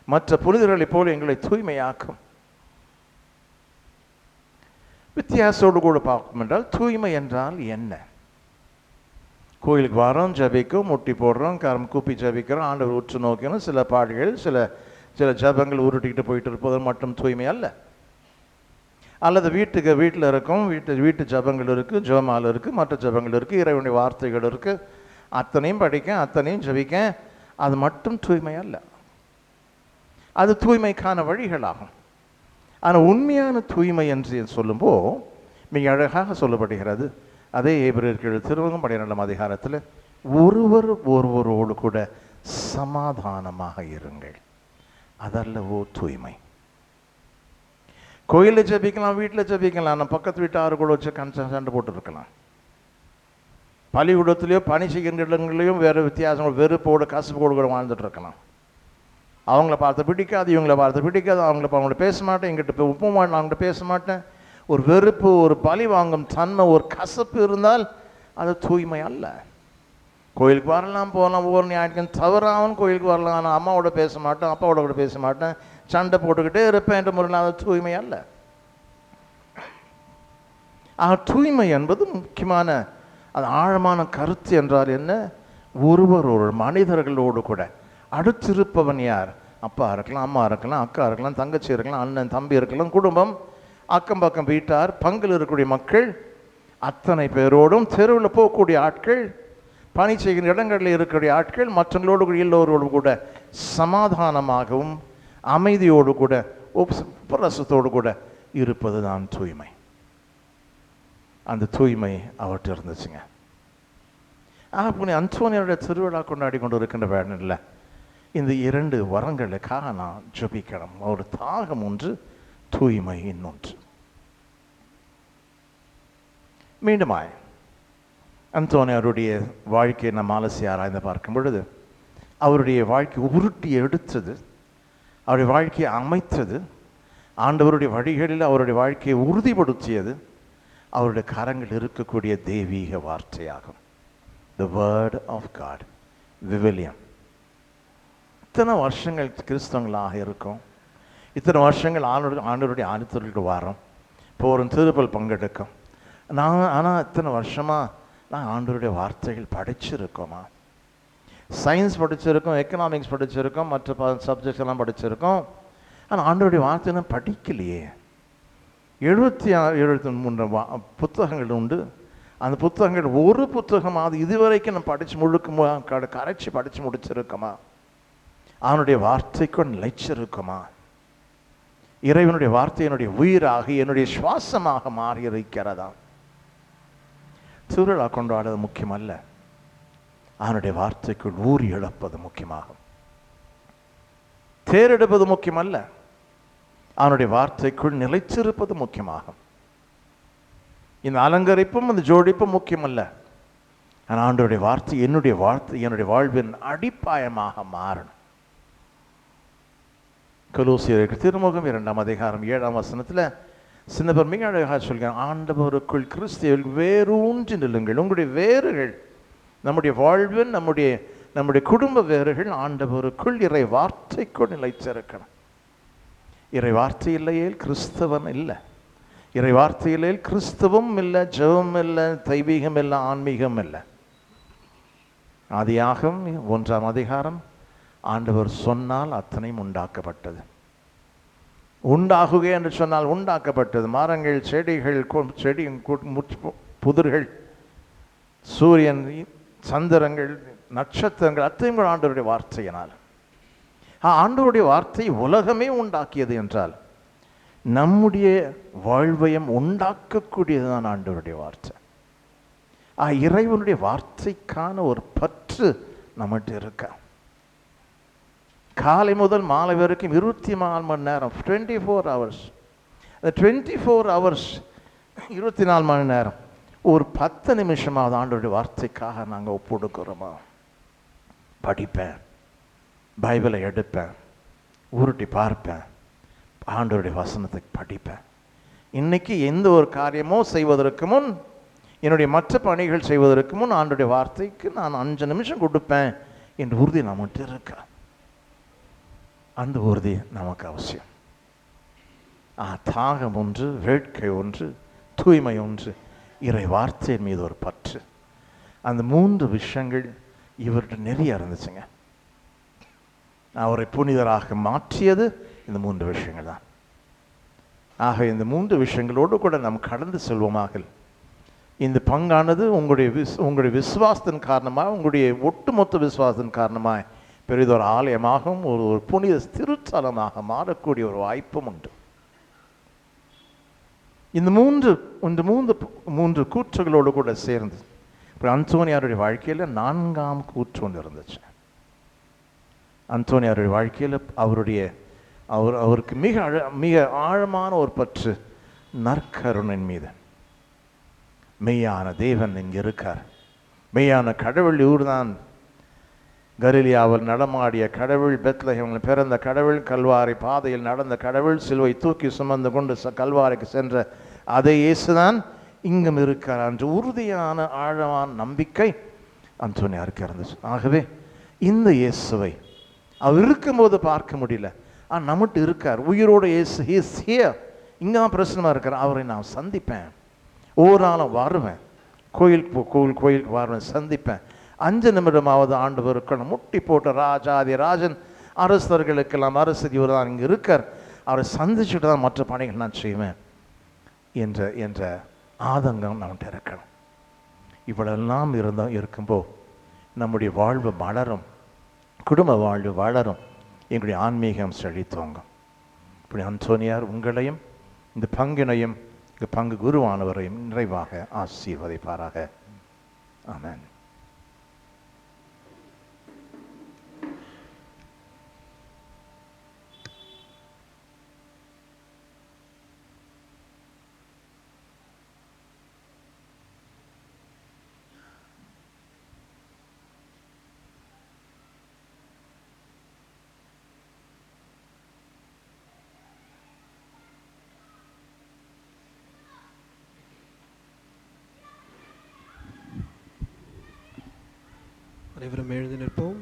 மற்ற புனிதர்களை போல் எங்களை தூய்மையாக்கும். வித்தியாசோடு கூட பார்க்கும் என்றால் தூய்மை என்றால் என்ன? கோயிலுக்கு வரோம், ஜபிக்கும், முட்டி போடுறோம், கரம் கூப்பி ஜபிக்கிறோம், ஆண்டவர் உற்று நோக்கணும், சில பாடல்கள் சில ஜபங்கள் உருட்டிக்கிட்டு போயிட்டு இருப்பது மட்டும் தூய்மை அல்ல. அல்லது வீட்டில் இருக்கும், வீட்டு ஜபங்கள் இருக்குது, ஜபமால் இருக்குது, மற்ற ஜபங்கள் இருக்குது, இறைவனுடைய வார்த்தைகள் இருக்குது, அத்தனையும் படிக்க, அத்தனையும் ஜபிக்க, அது மட்டும் தூய்மை அல்ல. அது தூய்மைக்கான வழிகளாகும். ஆனால் உண்மையான தூய்மை என்று சொல்லும்போது மிக அழகாக சொல்லப்படுகிறது. அதே எபிரேயர்கள் திருமுகம் 12ஆம் அதிகாரத்தில் ஒருவரோடு கூட சமாதானமாக இருங்கள், அதல்லவோ தூய்மை. கோயிலில் ஜபிக்கலாம், வீட்டில் ஜபிக்கலாம், நம்ம பக்கத்து வீட்டு ஆறு கூட வச்சு சண்டை போட்டுருக்கலாம். பள்ளிக்கூடத்துலேயோ பணி செய்கின்ற இடங்களையும் வேறு வித்தியாசங்கள், வெறுப்போடு கசப்போடு கூட வாழ்ந்துட்டு இருக்கலாம். அவங்கள பார்த்து பிடிக்காது, இவங்கள பார்த்து பிடிக்காது, அவங்கள்ட்ட பேச மாட்டேன், எங்கிட்ட உப்பு மாட்டேன், அவங்கள்ட்ட பேச மாட்டேன். ஒரு வெறுப்பு, ஒரு பழி வாங்கும் தன்மை, ஒரு கசப்பு இருந்தால் அது தூய்மை அல்ல. கோயிலுக்கு வரலாம், போகலாம், ஒவ்வொரு ஞாயிற்றுக்கும் தவறாகவும் கோயிலுக்கு வரலாம், ஆனால் அம்மாவோட பேச மாட்டேன், அப்பாவோட கூட பேச மாட்டேன், சண்டை போட்டுக்கிட்டே இருப்பேன் என்ற முறையில் அது தூய்மை அல்ல. தூய்மை என்பது முக்கியமான அது ஆழமான கருத்து என்றால் என்ன? ஒருவரோடு, மனிதர்களோடு கூட அடுத்திருப்பவன் யார்? அப்பா இருக்கலாம், அம்மா இருக்கலாம், அக்கா இருக்கலாம், தங்கச்சி இருக்கலாம், அண்ணன் தம்பி இருக்கலாம், குடும்பம், அக்கம் பக்கம் வீட்டார், பங்கில் இருக்கக்கூடிய மக்கள், அத்தனை பேரோடும், தெருவில் போகக்கூடிய ஆட்கள், பணி செய்கிற இடங்களில் இருக்கக்கூடிய ஆட்கள், மற்றவங்களோடு எல்லோரோடு கூட சமாதானமாகவும் அமைதியோடு கூட உபரசத்தோடு கூட இருப்பது தான் தூய்மை. அந்த தூய்மை அவர்கிட்ட இருந்துச்சுங்க. அந்தோனியாருடைய திருவிழா கொண்டாடி கொண்டு இருக்கின்ற வேடனில் இந்த 2 வரங்களுக்காக நான் ஜபிக்கணும். ஒரு தாகம் ஒன்று, தூய்மை இன்னொன்று. மீண்டுமாய் அந்தோனியாருடைய வாழ்க்கையை நம்ம ஆலோசி ஆராய்ந்து பார்க்கும் பொழுது அவருடைய வாழ்க்கை உருட்டி எடுத்தது, அவருடைய வாழ்க்கையை அமைத்தது, ஆண்டவருடைய வழிகளில் அவருடைய வாழ்க்கையை உறுதிப்படுத்தியது அவருடைய கரங்கள் இருக்கக்கூடிய தெய்வீக வார்த்தையாகும். The word of God, விவிலியம். இத்தனை வருஷங்கள் கிறிஸ்தவங்களாக இருக்கும், இத்தனை வருஷங்கள் ஆண்டவருடைய ஆணித்தொழிலுக்கு வரோம், இப்போ ஒரு திருப்பல் பங்கெடுக்கும். ஆனால் இத்தனை வருஷமாக நான் ஆண்டவருடைய வார்த்தைகள் படிச்சிருக்கோமா? சயின்ஸ் படிச்சிருக்கோம், எக்கனாமிக்ஸ் படிச்சிருக்கோம், மற்ற சப்ஜெக்ட்ஸ் எல்லாம் படிச்சிருக்கோம். ஆனால் ஆண்டவருடைய வார்த்தை படிக்கலையே. 73 புத்தகங்கள் உண்டு. அந்த புத்தகங்கள் ஒரு புத்தகமாவது இதுவரைக்கும் நம்ம படித்து முழுக்க கரைச்சி படித்து முடிச்சிருக்கோமா? அவனுடைய வார்த்தைக்கு நிலைச்சிருக்குமா? இறைவனுடைய வார்த்தை என்னுடைய உயிராக என்னுடைய சுவாசமாக மாறி இருக்கிறதா? திருவிழா கொண்டாடுறது முக்கியமல்ல, அவனுடைய வார்த்தைக்குள் ஊறி இழப்பது முக்கியமாகும். தேரெடுப்பது முக்கியமல்ல, அவனுடைய வார்த்தைக்குள் நிலைச்சிருப்பது முக்கியமாகும். இந்த அலங்கரிப்பும் இந்த ஜோடிப்பும் முக்கியமல்ல, ஆனால் ஆண்டவருடைய வார்த்தை என்னுடைய வாழ்வின் அடிப்பாயமாக மாறணும். கொலோசியருக்கு திருமுகம் 2ஆம் அதிகாரம் 7ஆம் வசனத்தில் சின்னவர் மிக அழகாக சொல்கிறார், ஆண்டவருக்குள் கிறிஸ்துவில் வேரூன்றி நில்லுங்கள். உங்களுடைய வேர்கள், நம்முடைய வாழ்வின் நம்முடைய குடும்ப வேர்கள் ஆண்டவருக்குள் இறை வார்த்தைக்குள் நிலைச்சிருக்கணும். இறை வார்த்தை இல்லையே கிறிஸ்தவன் இல்லை. இறை வார்த்தை இல்லையே கிறிஸ்தவம் இல்லை, ஜெபம் இல்லை, தெய்வீகம் இல்லை, ஆன்மீகம் இல்லை. ஆதியாகமம் 1ஆம் அதிகாரம் ஆண்டவர் சொன்னால் அத்தனையும் உண்டாக்கப்பட்டது. உண்டாகுக என்று சொன்னால் உண்டாக்கப்பட்டது. மரங்கள், செடிகள், புதிர்கள், சூரியன், சந்திரங்கள், நட்சத்திரங்கள் அத்தனையும் கூட ஆண்டவருடைய வார்த்தையினால். ஆண்டவருடைய வார்த்தை உலகமே உண்டாக்கியது என்றால் நம்முடைய வாழ்வையும் உண்டாக்கக்கூடியதுதான் ஆண்டவருடைய வார்த்தை. இறைவனுடைய வார்த்தைக்கான ஒரு பற்று நம்மகிட்ட இருக்க. காலை முதல் மாலை வரைக்கும் 24 மணி நேரம், 24 hours. அந்த 24 hours 24 மணி நேரம் ஒரு 10 நிமிஷமாவது ஆண்டவருடைய வார்த்தைக்காக நாங்கள் ஒப்புடுக்கிறோமா? படிப்பேன், பைபிளை எடுப்பேன், உருட்டி பார்ப்பேன், ஆண்டவருடைய வசனத்தை படிப்பேன். இன்னைக்கு எந்த ஒரு காரியமோ செய்வதற்கு முன், என்னுடைய மற்ற பணிகள் செய்வதற்கு முன் ஆண்டவருடைய வார்த்தைக்கு நான் 5 நிமிஷம் கொடுப்பேன் என்று உறுதி நம்மகிட்ட இருக்க. அந்த உறுதி நமக்கு அவசியம். தாகம் ஒன்று, வேட்கை ஒன்று, தூய்மை ஒன்று, இறை வார்த்தையின் மீது ஒரு பற்று. அந்த 3 விஷயங்கள் இவர்கிட்ட நிறைய இருந்துச்சுங்க. அவரை புனிதராக மாற்றியது இந்த 3 விஷயங்கள் தான். ஆக இந்த 3 விஷயங்களோடு கூட நாம் கடந்து செல்வோமாக. இந்த பங்கானது உங்களுடைய விசுவாசத்தின் காரணமாக, உங்களுடைய ஒட்டுமொத்த விசுவாசத்தின் காரணமாக பெரிதொரு ஆலயமாகவும் ஒரு புனித திருத்தலமாக மாறக்கூடிய ஒரு வாய்ப்பும் உண்டு. இந்த மூன்று கூற்றுகளோடு கூட சேர்ந்து இப்போ அந்தோனியாருடைய வாழ்க்கையில் 4ஆம் கூற்று ஒன்று இருந்துச்சு. அந்தோனியாருடைய வாழ்க்கையில் அவருக்கு மிக ஆழமான ஒரு பற்று நற்கருணையின் மீது. மெய்யான தேவன் இங்கே இருக்கார், மெய்யான கடவுள் இவர்தான், கலிலியாவில் நடமாடிய கடவுள், பெத்லகேமில் பிறந்த கடவுள், கல்வாரி பாதையில் நடந்த கடவுள், சிலுவை தூக்கி சுமந்து கொண்டு கல்வாரிக்கு சென்ற அதே இயேசுதான் இங்கும் இருக்கார் என்று உறுதியான ஆழமான நம்பிக்கை அந்தோனியாருக்கு இருந்துச்சு. ஆகவே இந்த இயேசுவை அவர் இருக்கும்போது பார்க்க முடியல, நம்மகிட்ட இருக்கார், உயிரோடு இயேசு, ஹீஸ் ஹியர், இங்கே தான் பிரச்சனமாக இருக்கார், அவரை நான் சந்திப்பேன், ஒவ்வொரு நாளும் வருவேன், கோயிலுக்கு வருவேன், சந்திப்பேன், 5 நிமிடமாவது ஆண்டவருக்கு முட்டி போட்ட ராஜாதி ராஜன், அரசர்களுக்கெல்லாம் அரசு இவர் தான் இங்கே இருக்கார், அவரை சந்திச்சுட்டு தான் மற்ற பணிகள் நான் செய்வேன் என்ற ஆதங்கம் நம்மகிட்ட இருக்கணும். இவ்வளெல்லாம் இருக்கும்போது நம்முடைய வாழ்வு வளரும், குடும்ப வாழ்வு வளரும், எங்களுடைய ஆன்மீகம் செழித்தோங்கும். இப்படி அந்தோனியார் உங்களையும் இந்த பங்கினையும் இந்த பங்கு குருவானவரையும் நிறைவாக ஆசீர்வதிப்பாராக. ஆமென். அனைவரும் எழுந்து நிற்போம்.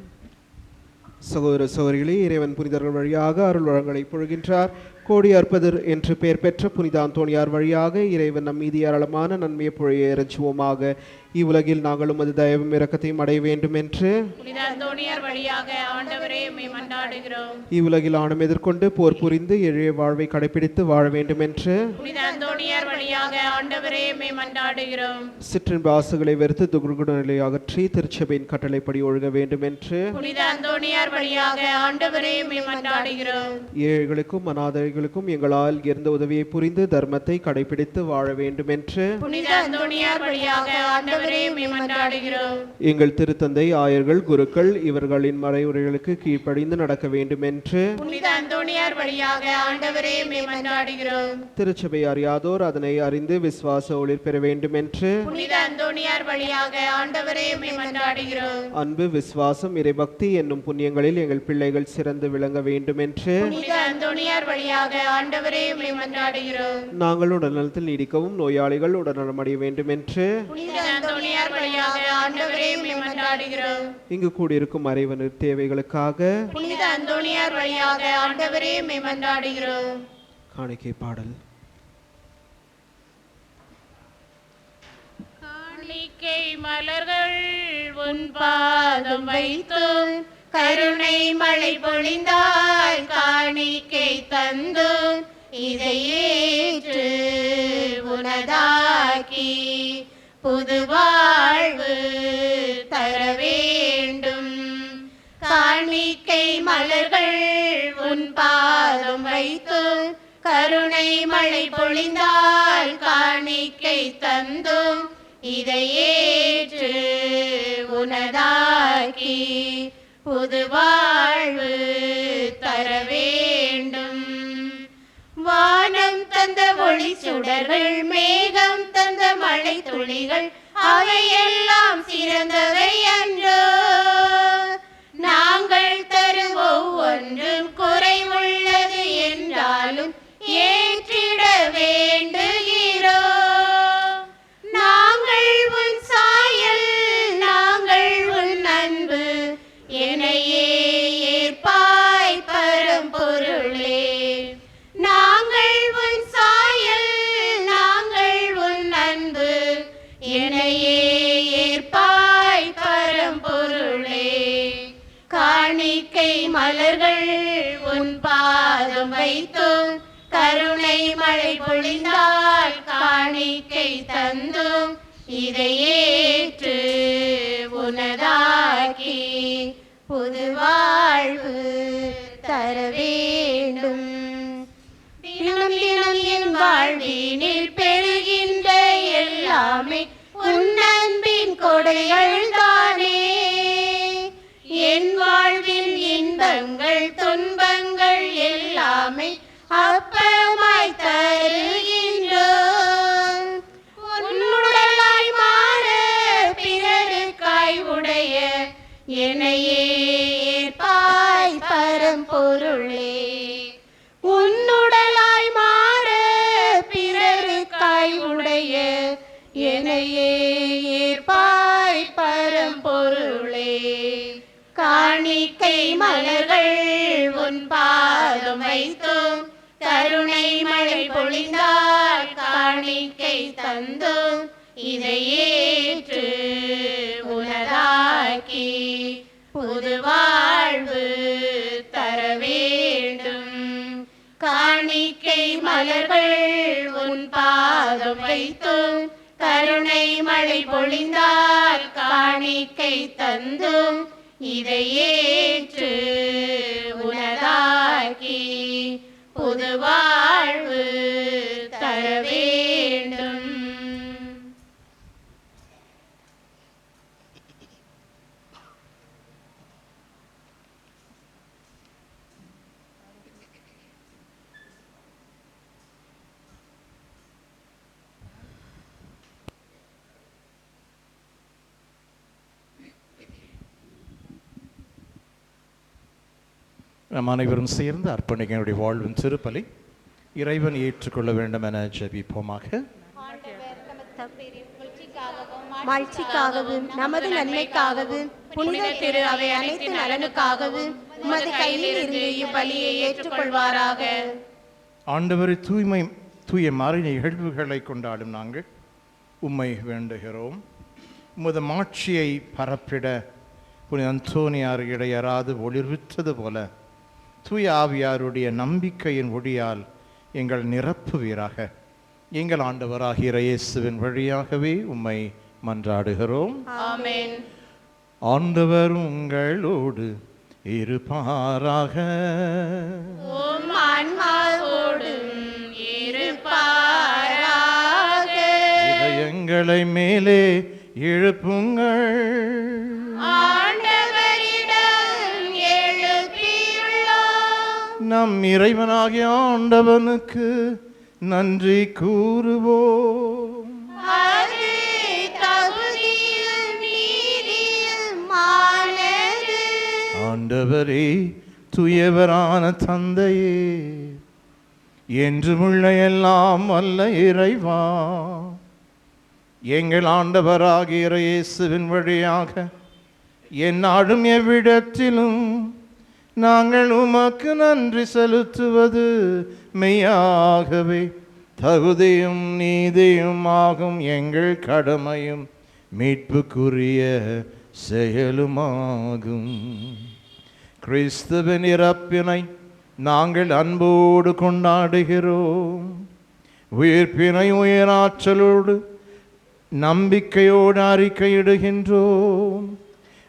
சகோதர சகோதரிகளே, இறைவன் புனிதர்கள் வழியாக அருள் வளங்களை பொழிகின்றார். கோடி அற்புதர் என்று பெயர் பெற்ற புனித அந்தோணியார் வழியாக இறைவன் நம் மீது ஏராளமான நன்மையை பொழிய இறைஞ்சுவோமாக. இவ்வுலகில் நாங்களும் அது தயவும் இரக்கத்தையும் அடைய வேண்டும் என்று புனித அந்தோணியார் வழியாக ஆண்டவரே உம்மை மன்றாடுகிறோம். இவ்வுலகில் ஆணும் எதிர்கொண்டு போர் புரிந்து எளிய வாழ்வை கடைபிடித்து வாழ வேண்டும் என்று புனித அந்தோணியார் வழியாக ஆண்டவரே உம்மை மன்றாடுகிறோம். சிற்றின்ப ஆசைகளை வெறுத்து துர்குண நிலை அகற்றி திருச்சபையின் கட்டளைப்படி ஒழுக வேண்டும் என்று புனித அந்தோணியார் வழியாக ஆண்டவரே உம்மை மன்றாடுகிறோம். ஏழைகளுக்கும் அநாதைகளுக்கும் எங்களால் இருந்த உதவியை புரிந்து தர்மத்தை கடைபிடித்து வாழ வேண்டும் என்று புனித அந்தோணியார் வழியாக ஆண்டவரே உம்மை மன்றாடுகிறோம். எங்கள் திருத்தந்தை, ஆயர்கள், குருக்கள் இவர்களின் மறைவுரைகளுக்கு கீழ்ப்படிந்து நடக்க வேண்டும் என்று புனித அந்தோணியார் வழியாக ஆண்டவரே உம்மை மன்றாடுகிறோம். திருச்சபை அறியாதோர் அதனை அறிந்து விசுவாச ஒளிர் பெற வேண்டும் என்று புனித அந்தோணியார் வழியாக ஆண்டவரே உம்மை மன்றாடுகிறோம். அன்பு, விசுவாசம், இறைபக்தி என்னும் புண்ணியங்களில் எங்கள் பிள்ளைகள் சிறந்து விளங்க வேண்டும் என்று புனித அந்தோணியார் வழியாக ஆண்டவரே உம்மை மன்றாடுகிறோம். நாங்கள் உடல்நலத்தில் நீடிக்கவும் நோயாளிகள் உடல்நலம் அடைய வேண்டும் என்று புனித அந்தோணியார் வழியாக ஆண்டவரே உம்மை மன்றாடுகிறோம். இங்கு கூடியிருக்கும் இறைவனின் தேவைகளுக்காக புனித அந்தோணியார் வழியாக ஆண்டவரே உம்மை மன்றாடுகிறோம். காணிக்கை பாடல். காணிக்கை மலர்கள் உன் பாதம் வைத்து கருணை மழை பொழிந்தாய். காணிக்கை தந்து இதை ஏற்று உனதாக்கி புது வாழ்வு தர வேண்டும். காணிக்கை மலர்கள் உன் பாதம் வைத்து கருணை மழை பொழிந்தால். காணிக்கை தந்தும் இதை ஏற்று உனதாக்கி புது வாழ்வு தர வேண்டும். வானம் தந்த ஒளி சுடர்கள், மேகம் தந்த மழை துளிகள், அவையெல்லாம் சிறந்தவை அன்றோ. நாங்கள் தரும் ஒவ்வொன்றும் குறைவுள்ளது என்றாலும் ஏற்றிட வேண்டுகிறோம். நாங்கள் உன் சாயல், நாங்கள் உன் அன்பு, என்னையே ஏற்பாய் பரம்பொருளே. நாங்கள் உன் சாயல், நாங்கள் உன் அன்பு, என்னையே ஏற்பாய் பரம்பொருளே. காணிக்கை மலர்கள் உன் பாதம் வைத்து கருணை மழை பொழிந்தால். காணிக்கை தந்தும் இதை ஏற்று உனதாக்கி புது வாழ்வு தர வேண்டும். தினம் தினம் என் வாழ்வினில் பெறுகின்ற எல்லாமே உன் அன்பின் கொடைகள் தானே. என் வாழ்வில் இன்பங்கள் துன்பங்கள் எல்லாமே அப்பமாய் தருகின்றோம். உன்னுடலாய் மாற பிறருக்காய் உடைய என்னையே ஏற்பாய் பரம்பொருளே. உன்னுடலாய் மாற பிறருக்காய் உடைய என்னையே ஏற்பாய் பரம்பொருளே. காணிக்கை மலர்கள் உன் பாதம் வைத்தும் கருணை மழை பொழிந்தால். காணிக்கை தந்தும் இதை ஏற்று உனதாக்கி புது வாழ்வு தர வேண்டும். காணிக்கை மலர்கள் உன் பாதம் வைத்தும் கருணை மழை பொழிந்தால். காணிக்கை தந்தும் இதை ஏற்று உனதாக்கி புது வாழ்வு தர வேண்டும். நம் அனைவரும் சேர்ந்து அர்ப்பணிகளுடைய வாழ்வின் திருப்பலி இறைவன் ஏற்றுக்கொள்ள வேண்டும் என ஜெபிப்போமாக. மாட்சிக்காகவும் நமது நன்மைக்காகவும் புனித திரு அவை அனைத்து நலனுக்காகவும் உமது கையிலிருந்து இப்பலியை ஏற்றுக்கொள்வாராக. ஆண்டவர் தூய மாறி நிகழ்வுகளை கொண்டாடும் நாங்கள் உம்மை வேண்டுகிறோம். உமது மாட்சியை பரப்பிட புனித அந்தோனியார் இடையராது ஒளிர்வித்தது போல தூய ஆவியாருடைய நம்பிக்கையின் ஒளியால் எங்கள் நிரப்புவீராக. எங்கள் ஆண்டவராகிய இயேசுவின் வழியாகவே உம்மை மன்றாடுகிறோம். ஆமென். ஆண்டவர் உங்களோடு இருப்பாராக. உம் ஆன்மாவோடும் இருப்பாராக. இதயங்களை மேலே எழுப்புங்கள். ஆண்டவரிடம் எழுப்பியுள்ளோம். நம் இறைவனாகிய ஆண்டவனுக்கு நன்றி கூறுவோம். அது தகுதியும் நீதியுமானது. ஆண்டவரே, தூயவரான தந்தையே, என்றுமுள்ள எல்லாம் வல்ல இறைவா, எங்கள் ஆண்டவராகிய இயேசுவின் வழியாக எந்நாடும் எவ்விடத்திலும் நாங்கள் உமக்கு நன்றி செலுத்துவது மெய்யாகவே தகுதியும் நீதியும் ஆகும் எங்கள் கடமையும் மீட்புக்குரிய செயலுமாகும். கிறிஸ்துவின் இறப்பினை நாங்கள் அன்போடு கொண்டாடுகிறோம். உயிர்ப்பினை உயிராற்றலோடு நம்பிக்கையோடு அறிக்கையிடுகின்றோம்.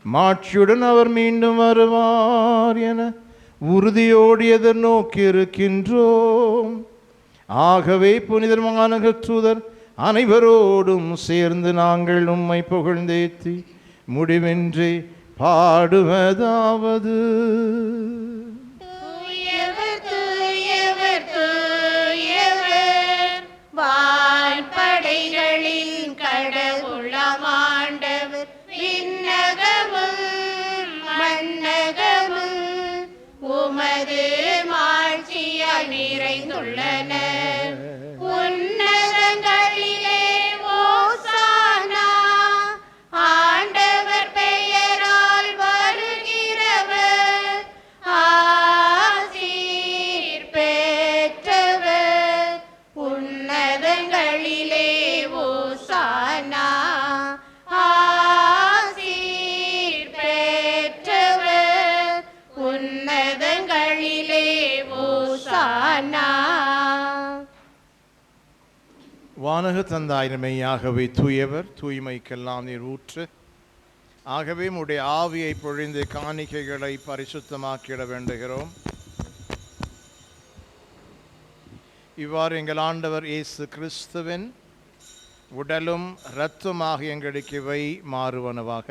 மாட்சியுடன் அவர் மீண்டும் வருவார் என உறுதியோடு எதிர்நோக்கி இருக்கின்றோம். ஆகவே புனிதமான தூதர் அனைவரோடும் சேர்ந்து நாங்கள் உம்மை புகழ்ந்தேத்தி முடிவின்றி பாடுவதாவது: தூயவர் தூயவர் தூயவர், வான்படைகளின் கடவுளாம் ஆண்டவர். விண்ணகமும் மண்ணகமும் உமது மாட்சியால் நிறைந்துள்ளன. உன்னதங்களிலே ஓசானா. ஆண்டவர் பெயரால் வருகிறவர் ஆசீர் பெற்றவர். உன்னதங்களிலே ஓசானா. ஆசீர் பெற்றவர். உன்னதங்களிலே ஓசானா. வானக தந்தாயின மெய்யாகவே தூயவர், தூய்மைக்கெல்லாம் நீர் ஊற்று. ஆகவே உம்முடைய ஆவியை பொழிந்து காணிக்கைகளை பரிசுத்தமாக்கிட வேண்டுகிறோம். இவ்வாறு எங்கள் ஆண்டவர் இயேசு கிறிஸ்துவின் உடலும் இரத்தமாக எங்களுக்கு இவை மாறுவனவாக.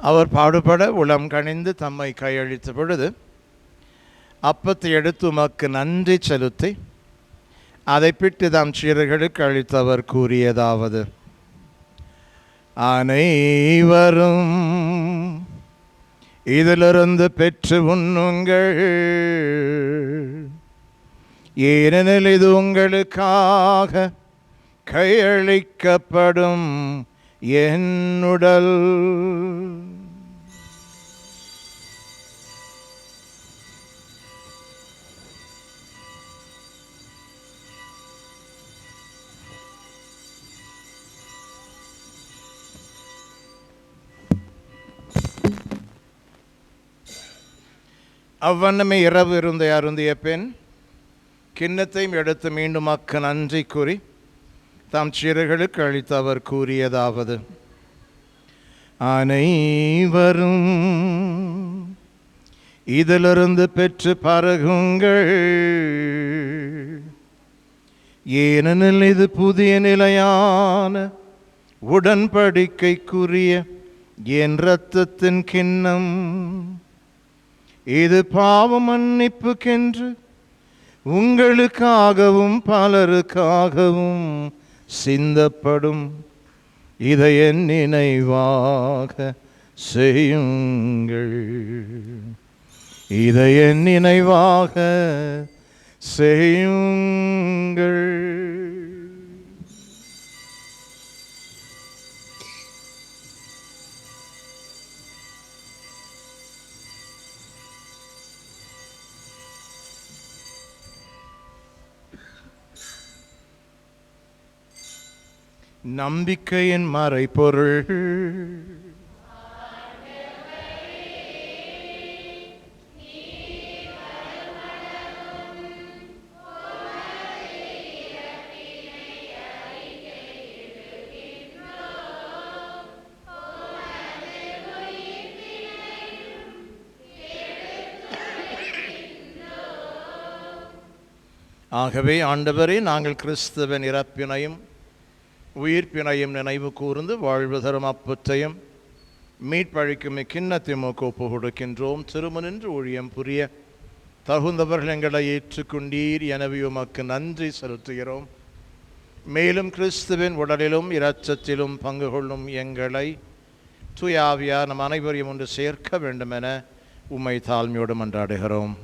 அவர் பாடுபட உளம் கனிந்து தம்மை கையளித்த பொழுது அப்பத்தை எடுத்து உமக்கு நன்றி செலுத்தி அதை பிட்டு தம் சீடர்களுக்கு அளித்தவர் கூறியதாவது: அனைவரும் இதிலிருந்து பெற்று உண்ணுங்கள், ஏனெனில் இது உங்களுக்காக கையளிக்கப்படும் என் உடல். அவ்வண்ணமே இரவு இருந்தை அருந்திய பின் கிண்ணத்தையும் எடுத்து மீண்டும் அக்கு நன்றி கூறி தாம் சீடர்களுக்கு அளித்து அவர் கூறியதாவது: அனைவரும் இதிலிருந்து பெற்று பருகுங்கள், ஏனெனில் இது புதிய நிலையான உடன்படிக்கைக்குரிய என் இரத்தத்தின் கிண்ணம். இது பாவ மன்னிப்புக்கென்று உங்களுக்காகவும் பலருக்காகவும் சிந்தப்படும். இதை என் நினைவாக செய்யுங்கள், இதை என் நினைவாக செய்யுங்கள். நம்பிக்கையின் மறைபொருள். ஆகவே ஆண்டவரே, நாங்கள் கிறிஸ்துவின் இறப்பினையும் உயிர்ப்பினையும் நினைவு கூர்ந்து வாழ்வு தரும் அப்பத்தையும் மீட்பழிக்கும் இக்கிண்ணத்தையும் ஒப்பு கொடுக்கின்றோம். திருமணின்று ஊழியம் புரிய தகுந்தவர்கள் எங்களை ஏற்றுக்கொண்டீர், எனவே உமக்கு நன்றி செலுத்துகிறோம். மேலும் கிறிஸ்துவின் உடலிலும் இரத்தத்திலும் பங்கு கொள்ளும் எங்களை தூயாவியார் நம் அனைவரையும் ஒன்று சேர்க்க வேண்டும் என உம்மை தாழ்மையோடு மன்றாடுகிறோம்.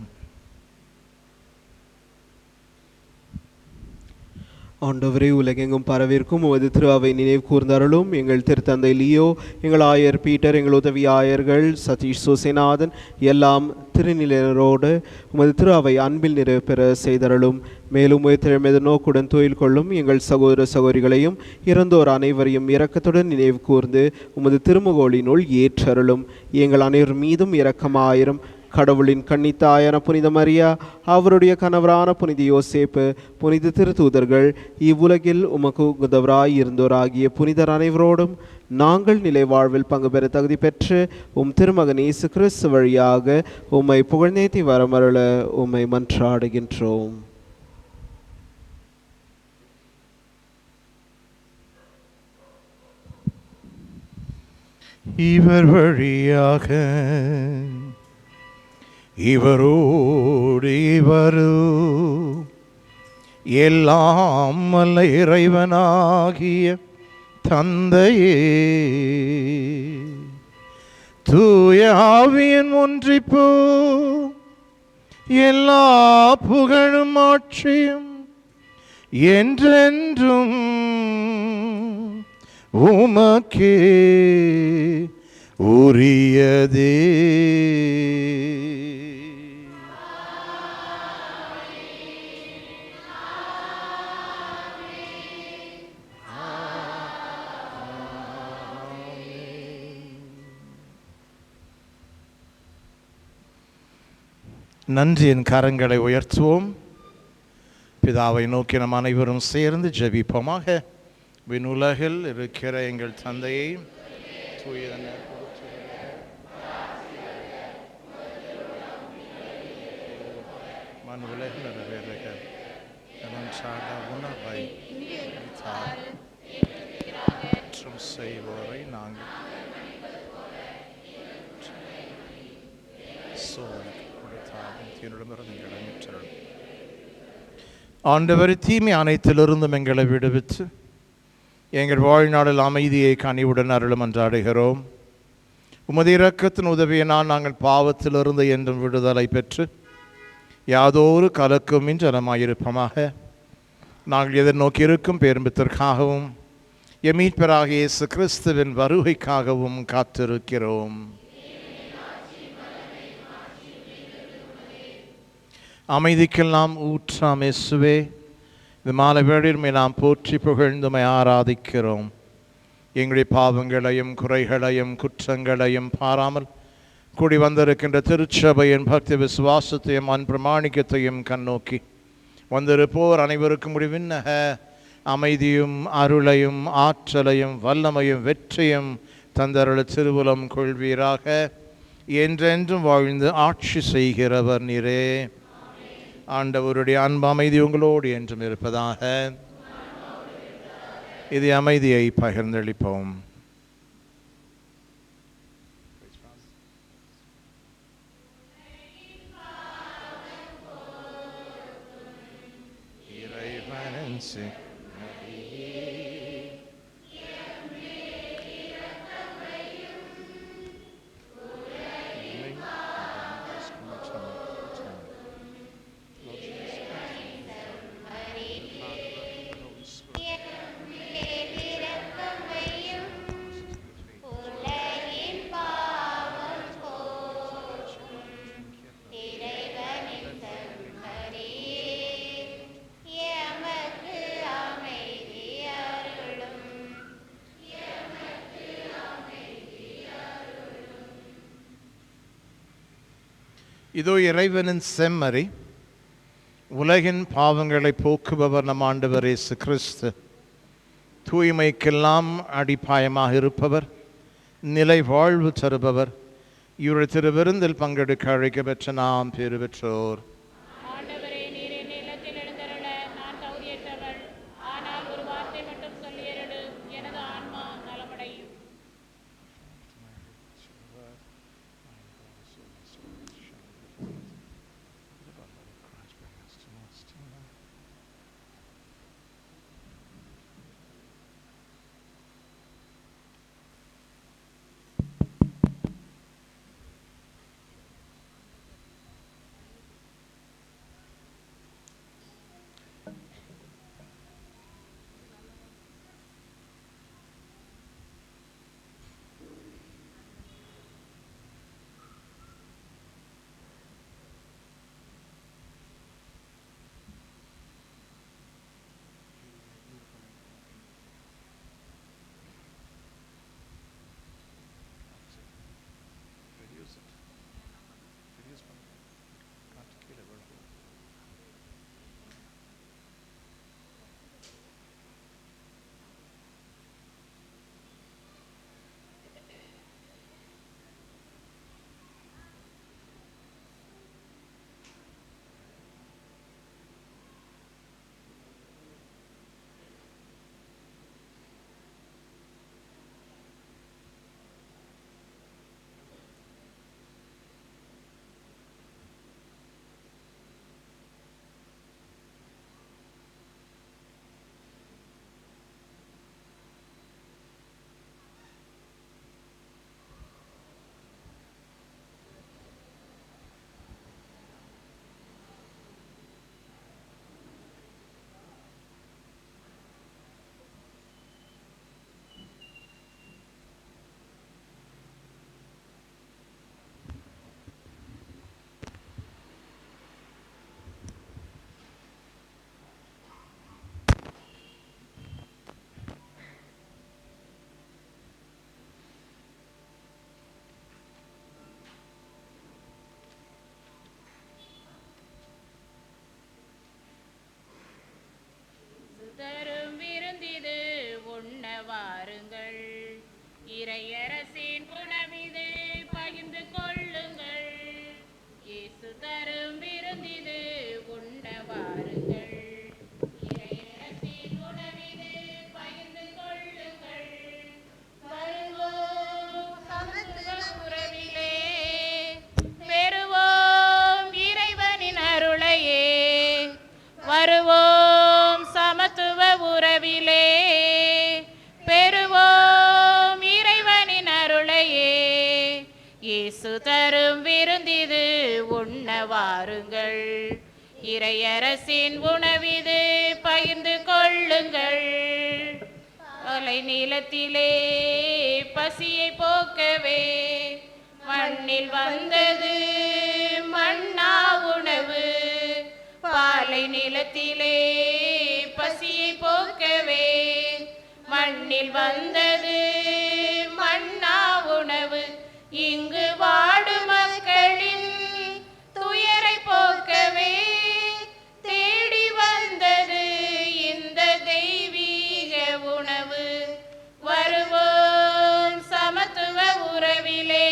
ஆண்டவரே, உலகெங்கும் பரவிருக்கும் உமது திரு அவை நினைவு கூர்ந்தருளும். எங்கள் திருத்தந்தை லியோ, எங்கள் ஆயர் பீட்டர், எங்கள் உதவி ஆயர்கள் சதீஷ் சோசேநாதன் எல்லாம் திருநிலையரோடு உமது திரு அவை அன்பில் நிறைவு பெற செய்தருளும். மேலும் உயர்த்திறமது நோக்குடன் தொழில் கொள்ளும் எங்கள் சகோதர சகோதரிகளையும் இறந்தோர் அனைவரையும் இரக்கத்துடன் நினைவு கூர்ந்து உமது திருமுகோளினுள் ஏற்றருளும். எங்கள் அனைவர் மீதும் இரக்கமாயிரும். கடவுளின் கன்னித்தாயான புனித மரியா, அவருடைய கணவரான புனித யோசேப்பு, புனித திருத்தூதர்கள், இவ்வுலகில் உமக்கு உகந்தவராய் இருந்தோராகிய புனிதர் அனைவரோடும் நாங்கள் நிலை வாழ்வில் பங்கு பெற தகுதி பெற்று உம் திருமகன் இயேசு கிறிஸ்து வழியாக உம்மை புகழ்நேத்தி வரமருள உம்மை மன்றாடுகின்றோம். இவர் வழியாக இவரோடு இவரும் எல்லாம் வல்ல இறைவனாகிய தந்தையே, தூய ஆவியின் ஒன்றிப்பு எல்லா புகழும் ஆட்சியும் என்றென்றும் உமக்கே உரியதே. நன்றியின் கரங்களை உயர்த்துவோம். பிதாவை நோக்கி நம் அனைவரும் சேர்ந்து ஜெபிப்போமாக. விண்ணுலகில் இருக்கிற எங்கள் தந்தையை உணவை குற்றம் செய்வோரை நாங்கள் சோதனைக்கு கொடுத்தாலும் தீனிடமிருந்து எங்களை மீட்டருளும். ஆண்டவர் தீமை அனைத்திலிருந்தும் எங்களை விடுவித்து எங்கள் வாழ்நாளில் அமைதியை கனிவுடன் அருளும் என்றாடுகிறோம். உமது இரக்கத்தின் உதவியினால் நாங்கள் பாவத்திலிருந்து என்றும் விடுதலை பெற்று யாதொரு கலக்கமின்றி நலமாயிருப்போமாக. நாங்கள் எதிர்நோக்கி இருக்கும் பேரும்பத்திற்காகவும் எம் மீட்பராகிய இயேசு கிறிஸ்துவின் வருகைக்காகவும் காத்திருக்கிறோம். அமைதிக்கெல்லாம் ஊற்றாம் இயேசுவே, இந்த மாலை வேளையில் நாம் போற்றி புகழ்ந்துமை ஆராதிக்கிறோம். எங்களுடைய பாவங்களையும் குறைகளையும் குற்றங்களையும் பாராமல் கூடி வந்திருக்கின்ற திருச்சபையின் பக்தி விசுவாசத்தையும் அன்பிரமாணிக்கத்தையும் கண்ணோக்கி வந்திருப்போர் அனைவருக்கும் விண்ணக அமைதியும் அருளையும் ஆற்றலையும் வல்லமையும் வெற்றியும் தந்தருள திருவுலம் கொள்வீராக. என்றென்றும் வாழ்ந்து ஆட்சி செய்கிறவர் நீரே. ஆண்டவருடைய அன்பு அமைதி உங்களோடு என்றும் இருப்பதாக. இது அமைதியை பகிர்ந்தளிப்போம். இதோ இறைவனின் செம்மறி, உலகின் பாவங்களை போக்குபவர் நம் ஆண்டவர் இயேசு கிறிஸ்து. தூய்மைக்கெல்லாம் அடிப்பாயமாக இருப்பவர், நிலை வாழ்வு தருபவர். இவருடைய திருவிருந்தில் பங்கெடுக்க அழைக்க பெற்ற நாம் பேறு பெற்றோர். ஆண்டவரே, நீர் என்னை இல்லத்தில் எழுந்தருள நான் தகுதியற்றவள். ஆனால் ஒரு வார்த்தை மட்டும் சொல்லியருளு, எனது ஆன்மா நலமடையும். வாருங்கள். இறையரசின் உணவிது பகிர்ந்து கொள்ளுங்கள். அலை நீளத்திலே பசியை போக்கவே மண்ணில் வந்தது மன்னா உணவு. பாலை நிலத்திலே பசியை போக்கவே மண்ணில் வந்தது மன்னா உணவு. இங்கு வாடும் மக்களின் துயரை போக்கவே தேடி வந்தது இந்த தெய்வீக உணவு. வருவோம் சமத்துவ உறவிலே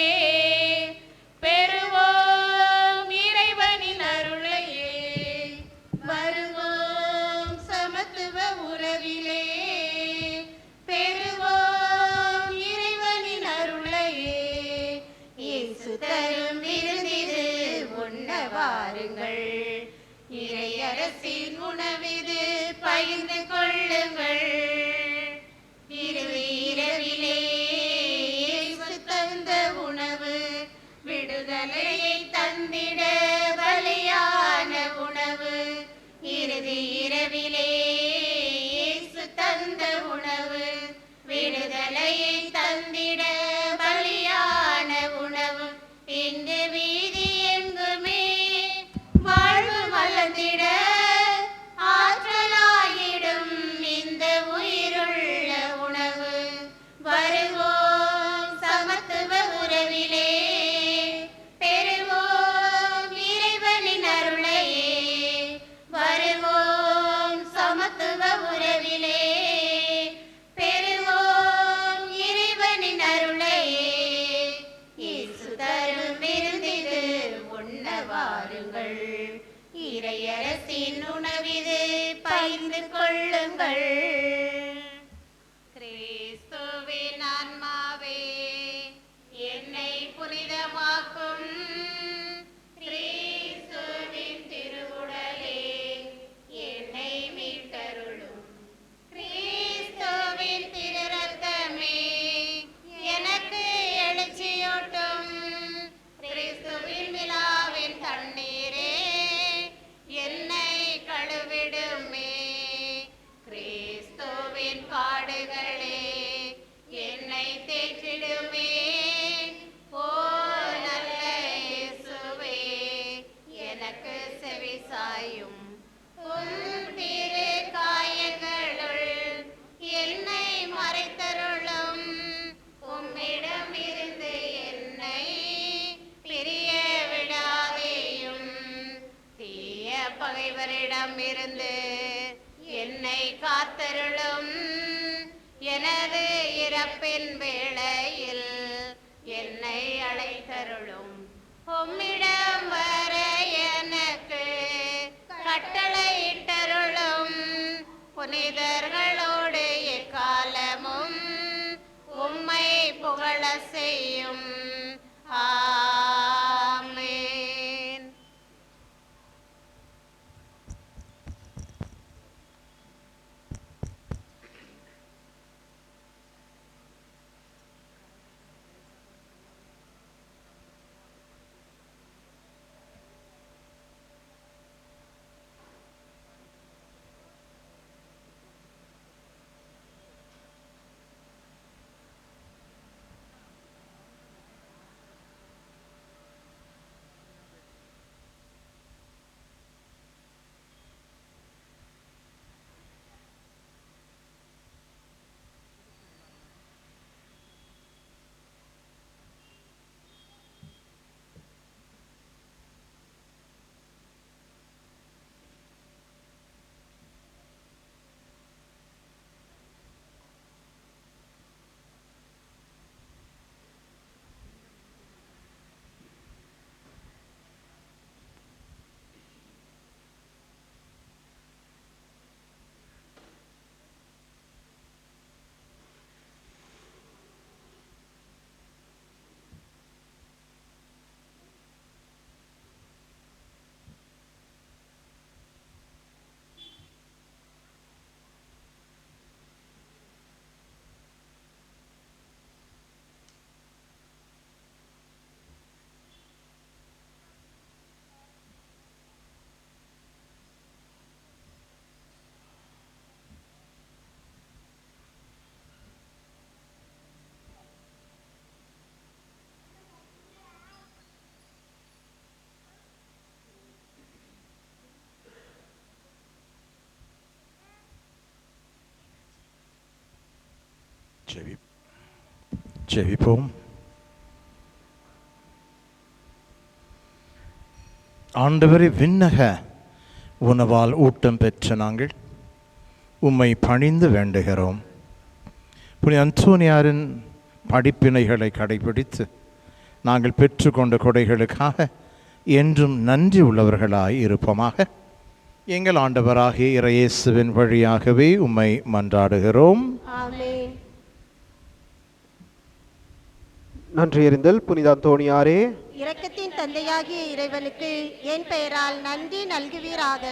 பெறுவோம் இறைவனின் அருளையே. வருவோம் சமத்துவ உறவிலே பெறுவோம் இறைவனின் அருளையே. இயேசு தரும் விருந்திது உண்ண வாருங்கள். இறையரசின் உணவிது பகிர்ந்து கொள்ளுங்கள். இரவிலே இயேசு தந்த உணவு விடுதலையை தந்திட பலியான உணவு. இறுதி இரவிலே இயேசு தந்த உணவு விடுதலையை தந்திட பலியான உணவு. இன்று வீதி எங்குமே வாழ்வு மலர்ந்திட ஆற்றலாயிடும் இந்த உயிருள்ள உணவு. வருவோம் சமத்துவ உறவிலே பெறுவோம் இறைவனின் அருளையே. வருவோம் சமத்துவ உறவிலே பெறுவோம் இறைவனின் அருளையே. இயேசு தரும் விருந்திது உண்ண வாருங்கள். இறையரசின் உணவிது பகிர்ந்து கொள்ளுங்கள். கிறிஸ்துவின் ஆன்மாவே என்னை புனிதமாக்கும். கிறிஸ்துவின் திருவுடலே என்னை மீட்டருளும். கிறிஸ்துவின் திரு ரத்தமே எனக்கு எழுச்சியூட்டும். கிறிஸ்துவின் விழாவின் தண்ணீரே என்னை கழுவிடுமே. கிறிஸ்துவின் பாடுகளே என்னை தேற்றிடுமே. ஓ நல்ல இயேசுவே எனக்கு செவிசாயும். உம் திரு காயங்களுள் என்னை மறைத்தருளும். உம்மிடம் இருந்து என்னை பிரிய விடாதேயும். தீய பகைவரிடம் இருந்து என்னை காத்தருளும். எனது இறப்பின் வேளையில் என்னை அழைத்தருளும். உம்மிடம் வர எனக்கு கட்டளையிட்டருளும். புனிதர்களோடு எக்காலமும் உம்மை புகழ செய்யும். ஆமென். ஜெபிப்போம். ஆண்டவரே, விண்ணக உணவால் ஊட்டம் பெற்ற நாங்கள் உம்மை பணிந்து வேண்டுகிறோம். புனித அந்தோனியாரின் படிப்பினைகளை கடைபிடித்து நாங்கள் பெற்றுக்கொண்ட கொடைகளுக்காக என்றும் நன்றி உள்ளவர்களாய் இருப்போமாக. எங்கள் ஆண்டவராகிய இயேசுவின் வழியாகவே உம்மை மன்றாடுகிறோம். ஆமென். நன்றி எறிந்தல். புனித அந்தோணியாரே, இரக்கத்தின் தந்தையாகிய இறைவனுக்கு என் பெயரால் நன்றி நல்குவீராக.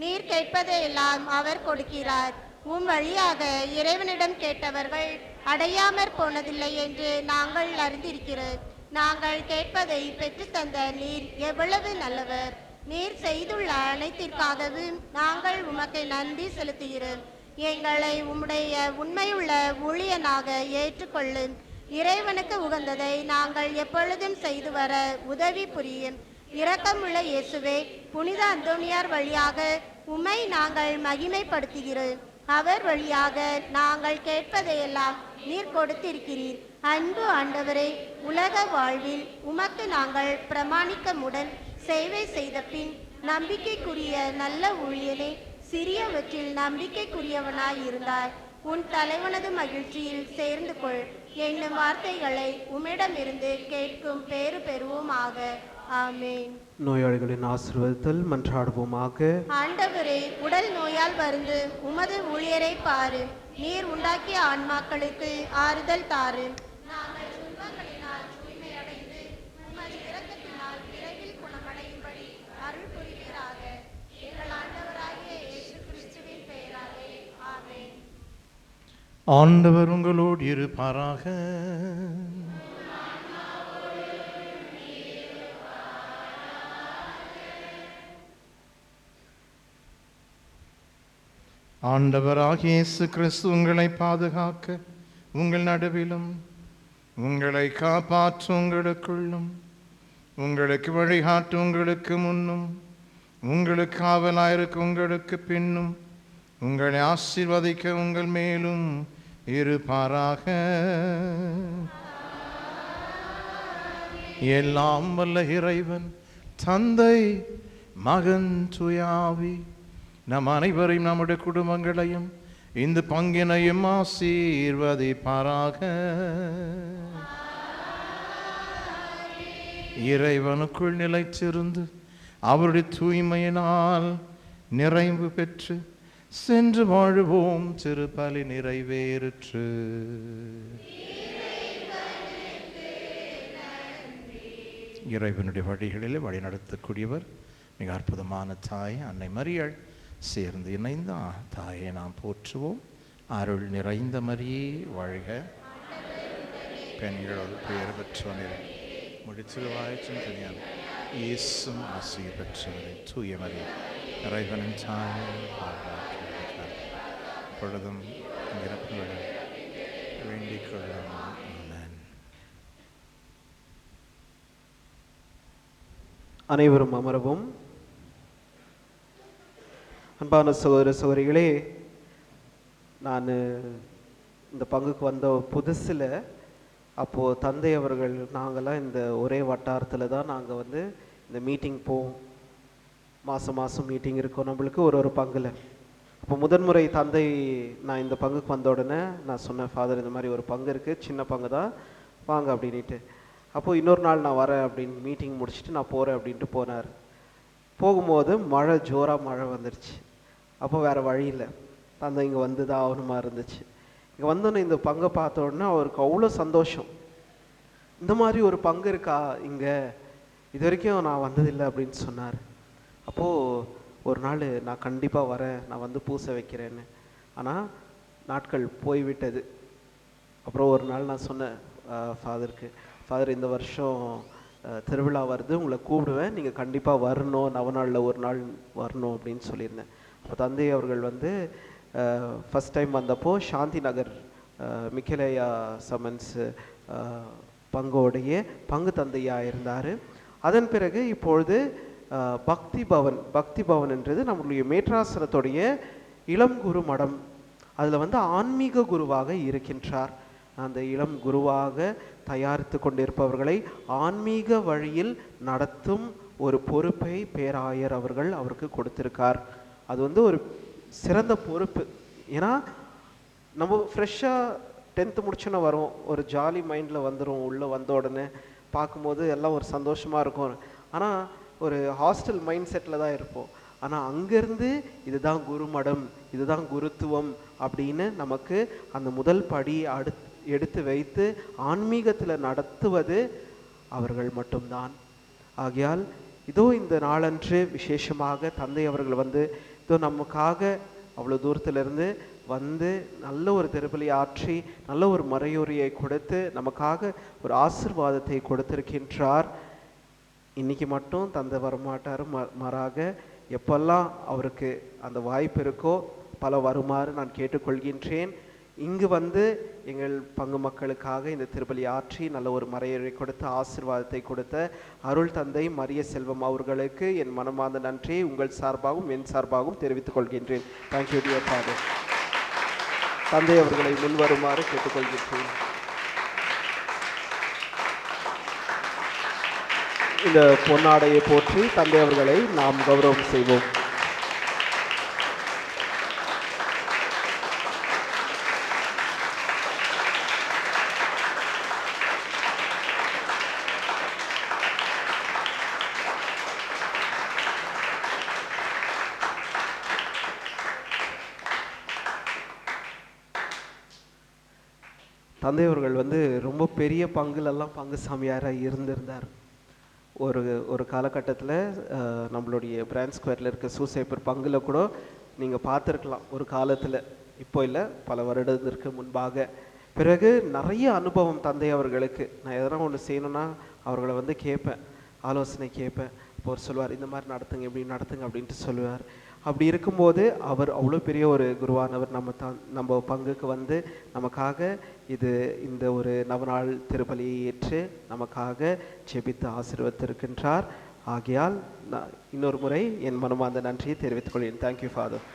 நீர் கேட்பதையெல்லாம் அவர் கொடுக்கிறார். உம் வழியாக இறைவனிடம் கேட்டவர்கள் அடையாமற் போனதில்லை என்று நாங்கள் அறிந்திருக்கிறோம். நாங்கள் கேட்பதை பெற்றுத்தந்த நீர் எவ்வளவு நல்லவர். நீர் செய்துள்ள அனைத்திற்காகவும் நாங்கள் உமக்கு நன்றி செலுத்துகிறோம். எங்களை உம்முடைய உண்மையுள்ள ஊழியனாக ஏற்றுக்கொள்ளும். இறைவனுக்கு உகந்ததை நாங்கள் எப்பொழுதும் செய்து வர உதவி புரியும். இரக்கமுள்ள இயேசுவே, புனித அந்தோனியார் வழியாக உம்மை நாங்கள் மகிமைப்படுத்துகிறோம். அவர் வழியாக நாங்கள் கேட்பதையெல்லாம் நீர் கொடுத்திருக்கிறீர். அன்பு ஆண்டவரே, உலக வாழ்வில் உமக்கு நாங்கள் பிரமாணிக்கமுடன் சேவை செய்த பின் நம்பிக்கைக்குரிய நல்ல ஊழியனே, சிறியவற்றில் நம்பிக்கைக்குரியவனாய் இருந்தார். உன் தலைவனது மகிழ்ச்சியில் சேர்ந்து கொள் என்னும் வார்த்தைகளை உம்மிடமிருந்து கேட்கும் பேறு பெறுவோமாக. ஆமென். நோயாளிகளின் ஆசீர்வாதத்தில் மன்றாடுவோமாக. ஆண்டவரே, உடல் நோயால் வருந்து உமது ஊழியரை பாரு. நீர் உண்டாக்கிய ஆன்மாக்களுக்கு ஆறுதல் தாரு. நாங்கள் துன்பங்களினால் தூய்மையடைந்து உமது இரக்கத்தினால் விரைவில் குணமடையும்படி அருள் புரிவீராக. எங்கள் ஆண்டவராகிய இயேசு கிறிஸ்துவின் பெயராலே. ஆமென். ஆண்டவர் உங்களோடு இருப்பாராக. ஆண்டவராகிய இயேசு கிறிஸ்து உங்களை பாதுகாக்க உங்கள் நடுவிலும் உங்களை காப்பாற்ற உங்களுக்குள்ளும் உங்களுக்கு வழிகாட்டு உங்களுக்கு முன்னும் உங்களுக்கு காவலாயிருக்க உங்களுக்கு பின்னும் உங்களை ஆசீர்வதிக்க உங்கள் மேலும் இருப்பாராக. எல்லாம் வல்ல இறைவன் தந்தை, மகன், தூயாவி நம் அனைவரையும் நம்முடைய குடும்பங்களையும் இந்த பங்கினையும் ஆசீர்வதிப்பாராக. இறைவனுக்குள் நிலைத்திருந்து அவருடைய தூய்மையினால் நிறைவு பெற்று சென்று வாழுவோம். திருப்பலி நிறைவேறுற்று. இறைவனுடைய வழிகளில் வழிநடத்தக்கூடியவர் மிக அற்புதமான தாய் அன்னை மரியாள். சேர்ந்து இணைந்த தாயை நாம் போற்றுவோம். அருள் நிறைந்த மரியே வாழ்க. பெண்களோடு பெயர் பெற்றவனே, முடிச்சிருவாய்ச்சும் தெரியாது இயேசும் ஆசிரியர் பெற்றவரே, தூய மரியே இறைவனின் தாய் பொழுதும் இறப்புகளை வேண்டிக் கொள்ளும். அனைவரும் அமரவும். அன்பான சகோதர சகோதரிகளே, நான் இந்த பங்குக்கு வந்த புதுசில் அப்போது தந்தை அவர்கள் நாங்கள்லாம் இந்த ஒரே வட்டாரத்தில் தான் நாங்கள் வந்து இந்த மீட்டிங் போவோம். மாதம் மீட்டிங் இருக்கும் நம்மளுக்கு ஒரு பங்கில். அப்போ முதன்முறை தந்தை நான் இந்த பங்குக்கு வந்த உடனே நான் சொன்னேன், ஃபாதர் இந்த மாதிரி ஒரு பங்கு இருக்குது, சின்ன பங்கு தான், வாங்க அப்படின்ட்டு. அப்போது இன்னொரு நாள் நான் வரேன் அப்படின்னு மீட்டிங் முடிச்சுட்டு நான் போகிறேன் அப்படின்ட்டு போனார். போகும்போது மழை, ஜோராக மழை வந்துருச்சு. அப்போ வேறு வழி இல்லை, தந்தை இங்கே வந்து தான் ஆகணுமா இருந்துச்சு. இங்கே வந்தோன்னே இந்த பங்கை பார்த்த உடனே அவருக்கு அவ்வளோ சந்தோஷம். இந்த மாதிரி ஒரு பங்கு இருக்கா இங்கே, இது வரைக்கும் நான் வந்ததில்லை அப்படின்னு சொன்னார். அப்போது ஒரு நாள் நான் கண்டிப்பாக வரேன், நான் வந்து பூசை வைக்கிறேன்னு. ஆனால் நாட்கள் போய்விட்டது. அப்புறம் ஒரு நாள் நான் சொன்னேன் ஃபாதருக்கு, ஃபாதர் இந்த வருஷம் திருவிழா வருது, உங்களை கூப்பிடுவேன், நீங்கள் கண்டிப்பாக வரணும், நவநாளில் ஒரு நாள் வரணும் அப்படின்னு சொல்லியிருந்தேன். அப்போ தந்தை அவர்கள் வந்து ஃபஸ்ட் டைம் வந்தப்போ சாந்தி நகர் மிக்கேலையா சமன்ஸ் பங்கோடைய பங்கு தந்தையாக இருந்தார். அதன் பிறகு இப்பொழுது பக்தி பவன் என்றது நம்மளுடைய மேற்றாசனத்துடைய இளம் குரு மடம், அதில் வந்து ஆன்மீக குருவாக இருக்கின்றார். அந்த இளம் குருவாக தயாரித்து கொண்டிருப்பவர்களை ஆன்மீக வழியில் நடத்தும் ஒரு பொறுப்பை பேராயர் அவர்கள் அவருக்கு கொடுத்திருக்கார். அது வந்து ஒரு சிறந்த பொறுப்பு. ஏன்னா நம்ம ஃப்ரெஷ்ஷாக 10th முடிச்சுன்னு வரோம், ஒரு ஜாலி மைண்டில் வந்துடும், உள்ளே வந்த உடனே பார்க்கும்போது எல்லாம் ஒரு சந்தோஷமாக இருக்கும். ஆனால் ஒரு ஹாஸ்டல் மைண்ட் செட்டில் தான் இருப்போம். ஆனால் அங்கேருந்து இதுதான் குருமடம், இதுதான் குருத்துவம் அப்படின்னு நமக்கு அந்த முதல் படி எடுத்து வைத்து ஆன்மீகத்தில் நடத்துவது அவர்கள் மட்டும்தான். ஆகையால் இதோ இந்த நாளன்று விசேஷமாக தந்தை அவர்கள் வந்து இதோ நமக்காக அவ்வளோ தூரத்திலிருந்து வந்து நல்ல ஒரு திருப்பலி ஆற்றி நல்ல ஒரு மறையுரையை கொடுத்து நமக்காக ஒரு ஆசீர்வாதத்தை கொடுத்திருக்கின்றார். இன்னைக்கு மட்டும் தந்தை வரமாட்டார், மாறாக எப்பெல்லாம் அவருக்கு அந்த வாய்ப்பு இருக்கோ பல வருமாறு நான் கேட்டுக்கொள்கின்றேன். இங்கு வந்து எங்கள் பங்கு மக்களுக்காக இந்த திருப்பலி ஆற்றி நல்ல ஒரு மறையுரை கொடுத்து ஆசீர்வாதத்தை கொடுத்த அருள் தந்தை மரிய செல்வம் அவர்களுக்கு என் மனமார்ந்த நன்றியை உங்கள் சார்பாகவும் என் சார்பாகவும் தெரிவித்துக் கொள்கின்றேன். Thank you dear father. தந்தை அவர்களை முன்வருமாறு கேட்டுக்கொள்கின்றேன். இந்த பொன்னாடையை போற்றி தந்தை அவர்களை நாம் கௌரவம் செய்வோம். தந்தை அவர்கள் வந்து ரொம்ப பெரிய பங்குலெல்லாம் பங்கு சாமியாராக இருந்திருந்தார். ஒரு காலகட்டத்தில் நம்மளுடைய பிரான்ச் ஸ்கொயரில் இருக்க சூசைப்பர் பங்கில் கூட நீங்கள் பார்த்துருக்கலாம் ஒரு காலத்தில், இப்போ இல்லை, பல வருடத்திற்கு முன்பாக. பிறகு நிறைய அனுபவம் தந்தை அவர்களுக்கு. நான் எதனா ஒன்று செய்யணுன்னா அவர்களை வந்து கேட்பேன், ஆலோசனை கேட்பேன். இப்போ அவர் சொல்லுவார், இந்த மாதிரி நடத்துங்க, இப்படி நடத்துங்க அப்படின்ட்டு சொல்லுவார். அப்படி இருக்கும்போது அவர் அவ்வளோ பெரிய ஒரு குருவானவர் நம்ம பங்குக்கு வந்து நமக்காக இந்த ஒரு நவநாள் திருப்பலியை ஏற்று நமக்காக ஜெபித்து ஆசீர்வதித்திருக்கின்றார். ஆகையால் நான் இன்னொரு முறை என் மனமார்ந்த நன்றியை தெரிவித்துக் கொள்கிறேன். Thank you father.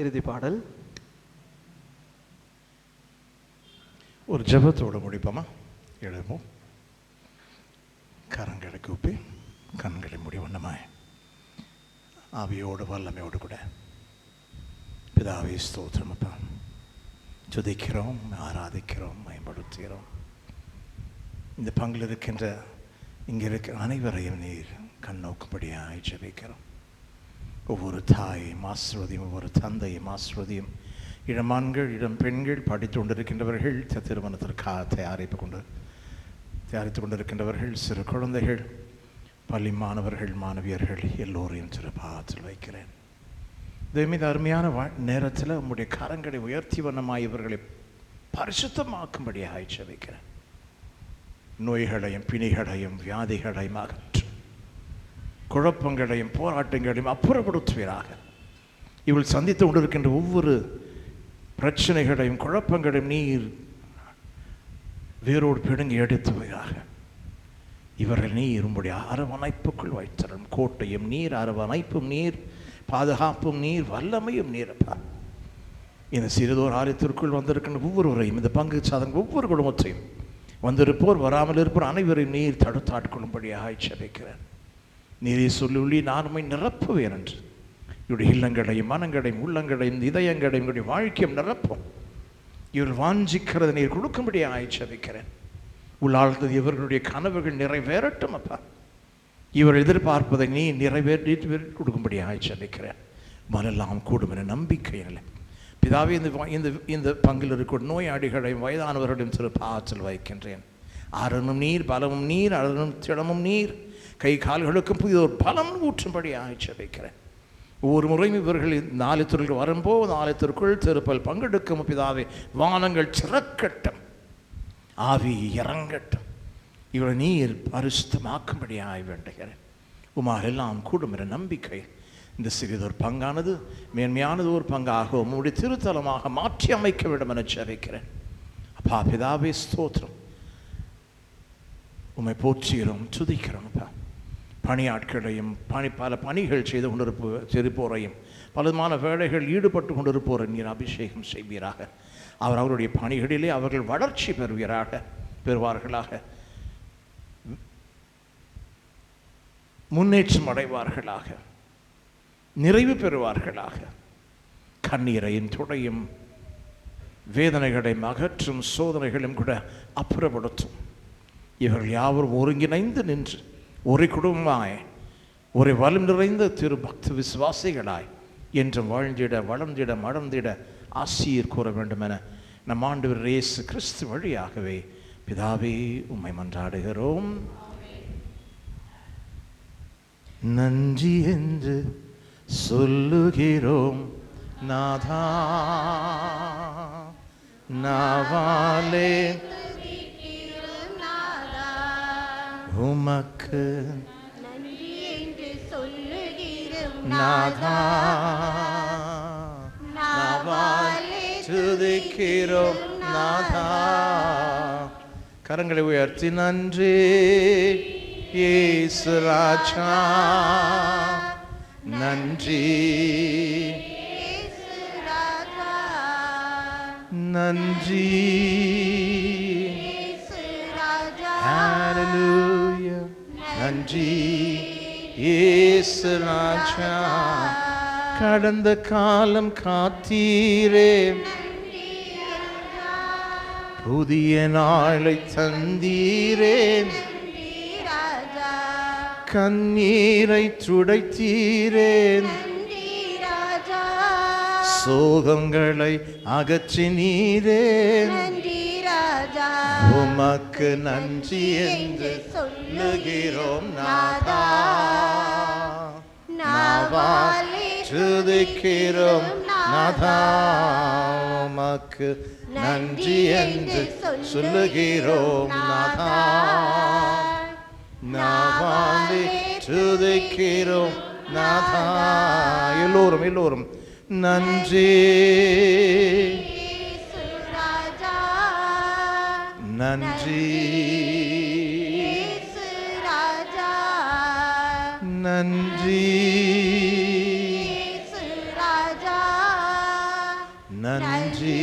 இறுதி பாடல் ஒரு ஜெபத்தோடு முடிப்போமா? எழுப்போம், கரங்களை கூப்பி கண்களை மூடி வண்ணமாய் ஆவியோடு வல்லமையோடு கூட பிதாவே ஸ்தோத்திரம் அப்பா, துதிக்கிறோம், ஆராதிக்கிறோம், மேம்படுத்துகிறோம். இந்த பங்கில் இருக்கின்ற இங்கே இருக்கிற அனைவரையும் நீர் கண்ணோக்கும்படியாய் ஜெபிக்கிறோம். ஒவ்வொரு தாயும் ஆசிர்வதியும், ஒவ்வொரு தந்தையும் ஆசிர்வதியும். இளமான்கள், இளம் பெண்கள், படித்து கொண்டிருக்கின்றவர்கள், திருமணத்திற்காக தயாரித்து கொண்டிருக்கின்றவர்கள், சிறு குழந்தைகள், பள்ளி மாணவர்கள், மாணவியர்கள் எல்லோரையும் சிறப்பாக வைக்கிறேன். இதே மீது அருமையான நேரத்தில் உங்களுடைய கரங்களை உயர்த்தி வண்ணமாய் இவர்களை பரிசுத்தமாக்கும்படியாக ஜெபிக்கிறேன். நோய்களையும் பிணிகளையும் வியாதிகளையும் அகற்று, குழப்பங்களையும் போராட்டங்களையும் அப்புறப்படுத்துவீராக. இவள் சந்தித்து கொண்டிருக்கின்ற ஒவ்வொரு பிரச்சனைகளையும் குழப்பங்களையும் நீர் வேரோடு பிடுங்கி எடுத்துவீராக. இவர்கள் நீர் உம்முடைய அரவணைப்புக்குள் வைத்தரும். கோட்டையும் நீர், அரவணைப்பும் நீர், பாதுகாப்பும் நீர், வல்லமையும் நீரப்பா. இந்த சிறிதோர் ஆலயத்திற்குள் வந்திருக்கின்ற ஒவ்வொருவரையும், இந்த பங்கு சாதன ஒவ்வொரு குடும்பத்தையும், வந்திருப்போர் வராமல் இருப்போர் அனைவரையும் நீர் தடுத்தாட்கொள்ளும்படியாக ஜெபிக்கிறேன். நீரே சொல்லி நான் உம்மை நிரப்புவேன் என்று இவருடைய இல்லங்களையும் மனங்களையும் உள்ளங்களையும் இதயங்களையும் இவருடைய வாழ்க்கையும் நிரப்பும். இவர்கள் வாஞ்சிக்கிறதை நீர் கொடுக்கும்படியாக ஜெபிக்கிறேன். உள்ளாழ்ந்தது இவர்களுடைய கனவுகள் நிறைவேறட்டும் அப்பா. இவர் எதிர்பார்ப்பதை நீ நிறைவேற்றி கொடுக்கும்படியாக ஜெபிக்கிறேன். மனெல்லாம் கூடும் என நம்பிக்கையில் பிதாவே இந்த பங்கில் இருக்கிற நோயாளிகளையும் வயதானவர்களையும் சிறப்பாற்றல் வைக்கின்றேன். ஆரணும் நீர், பலமும் நீர், அழனும் திடமும் நீர், கை கால்களுக்கும் புதிய ஒரு பலம் ஊற்றும்படியாக ஜெபிக்கிறேன். ஒவ்வொரு முறையும் இவர்கள் ஆலயத்திற்குள் வரும்போது ஆலயத்திற்குள் திருப்பல் பங்கெடுக்கும் பிதாவே வானங்கள் சிறக்கட்டும், ஆவி இறங்கட்டும், இவளை நீர் பரிசுத்தமாக்கும்படியாய் வேண்டுகிறேன். உமார் எல்லாம் கூடும் என்ற நம்பிக்கை இந்த சிறிதொரு பங்கானது மேன்மையானது ஒரு பங்காக உம்முடைய திருத்தலமாக மாற்றி அமைக்க வேண்டும் என ஜெபிக்கிறேன். அப்பா பிதாவே ஸ்தோத்திரம். உம்மை போற்றுகிறோம், துதிக்கிறோம். அப்பா பணியாட்களையும் பல பணிகள் செய்து கொண்டிருப்போரையும் பலமான வேலைகள் ஈடுபட்டு கொண்டிருப்போரை நீர் அபிஷேகம் செய்வீராக. அவருடைய பணிகளிலே அவர்கள் வளர்ச்சி பெறுவார்களாக, முன்னேற்றம் அடைவார்களாக, நிறைவு பெறுவார்களாக. கண்ணீரையும் துடையும் வேதனைகளையும் அகற்றும் சோதனைகளும் கூட அப்புறப்படுத்தும். இவர்கள் யாவரும் ஒருங்கிணைந்து நின்று ஒரு குடும்பமாய் ஒரு வலும் நிறைந்த திரு பக்த விசுவாசிகளாய் என்றும் வாழ்ந்திட வளர்ந்திட மடர்ந்திட ஆசீர் கூற வேண்டும் என நம் ஆண்டவர் இயேசு கிறிஸ்து வழியாகவே பிதாவே உம்மை மன்றாடுகிறோம். நன்றி என்று சொல்லுகிறோம் நாதா, நாவாலே உமக்கு நன்றி என்று சொல்லுகிறோம் நாதா, நாவாலே துதிக்கிறோம் நாதா. கரங்களை உயர்த்தி நன்றி இயேசு ராஜா, நன்றி நன்றி. ஹalleluya, நன்றி இயேசு ராஜா. கடந்த காலம் காத்தீரே, புதிய நாளை தந்தீரே, கண்ணீரை துடைத்தீரே, சோகங்களை அகற்றினீரே. உமக்கு நன்றி என்று சொல்லுகிறோம் நாதா, நாவாலே துதிக்கிறோம் நாதா. உமக்கு நன்றி என்று சொல்லுகிறோம் நாதா, நாவாலே துதிக்கிறோம் நாதா. எல்லோரும் நன்றி நன்றி நன்றி நன்றி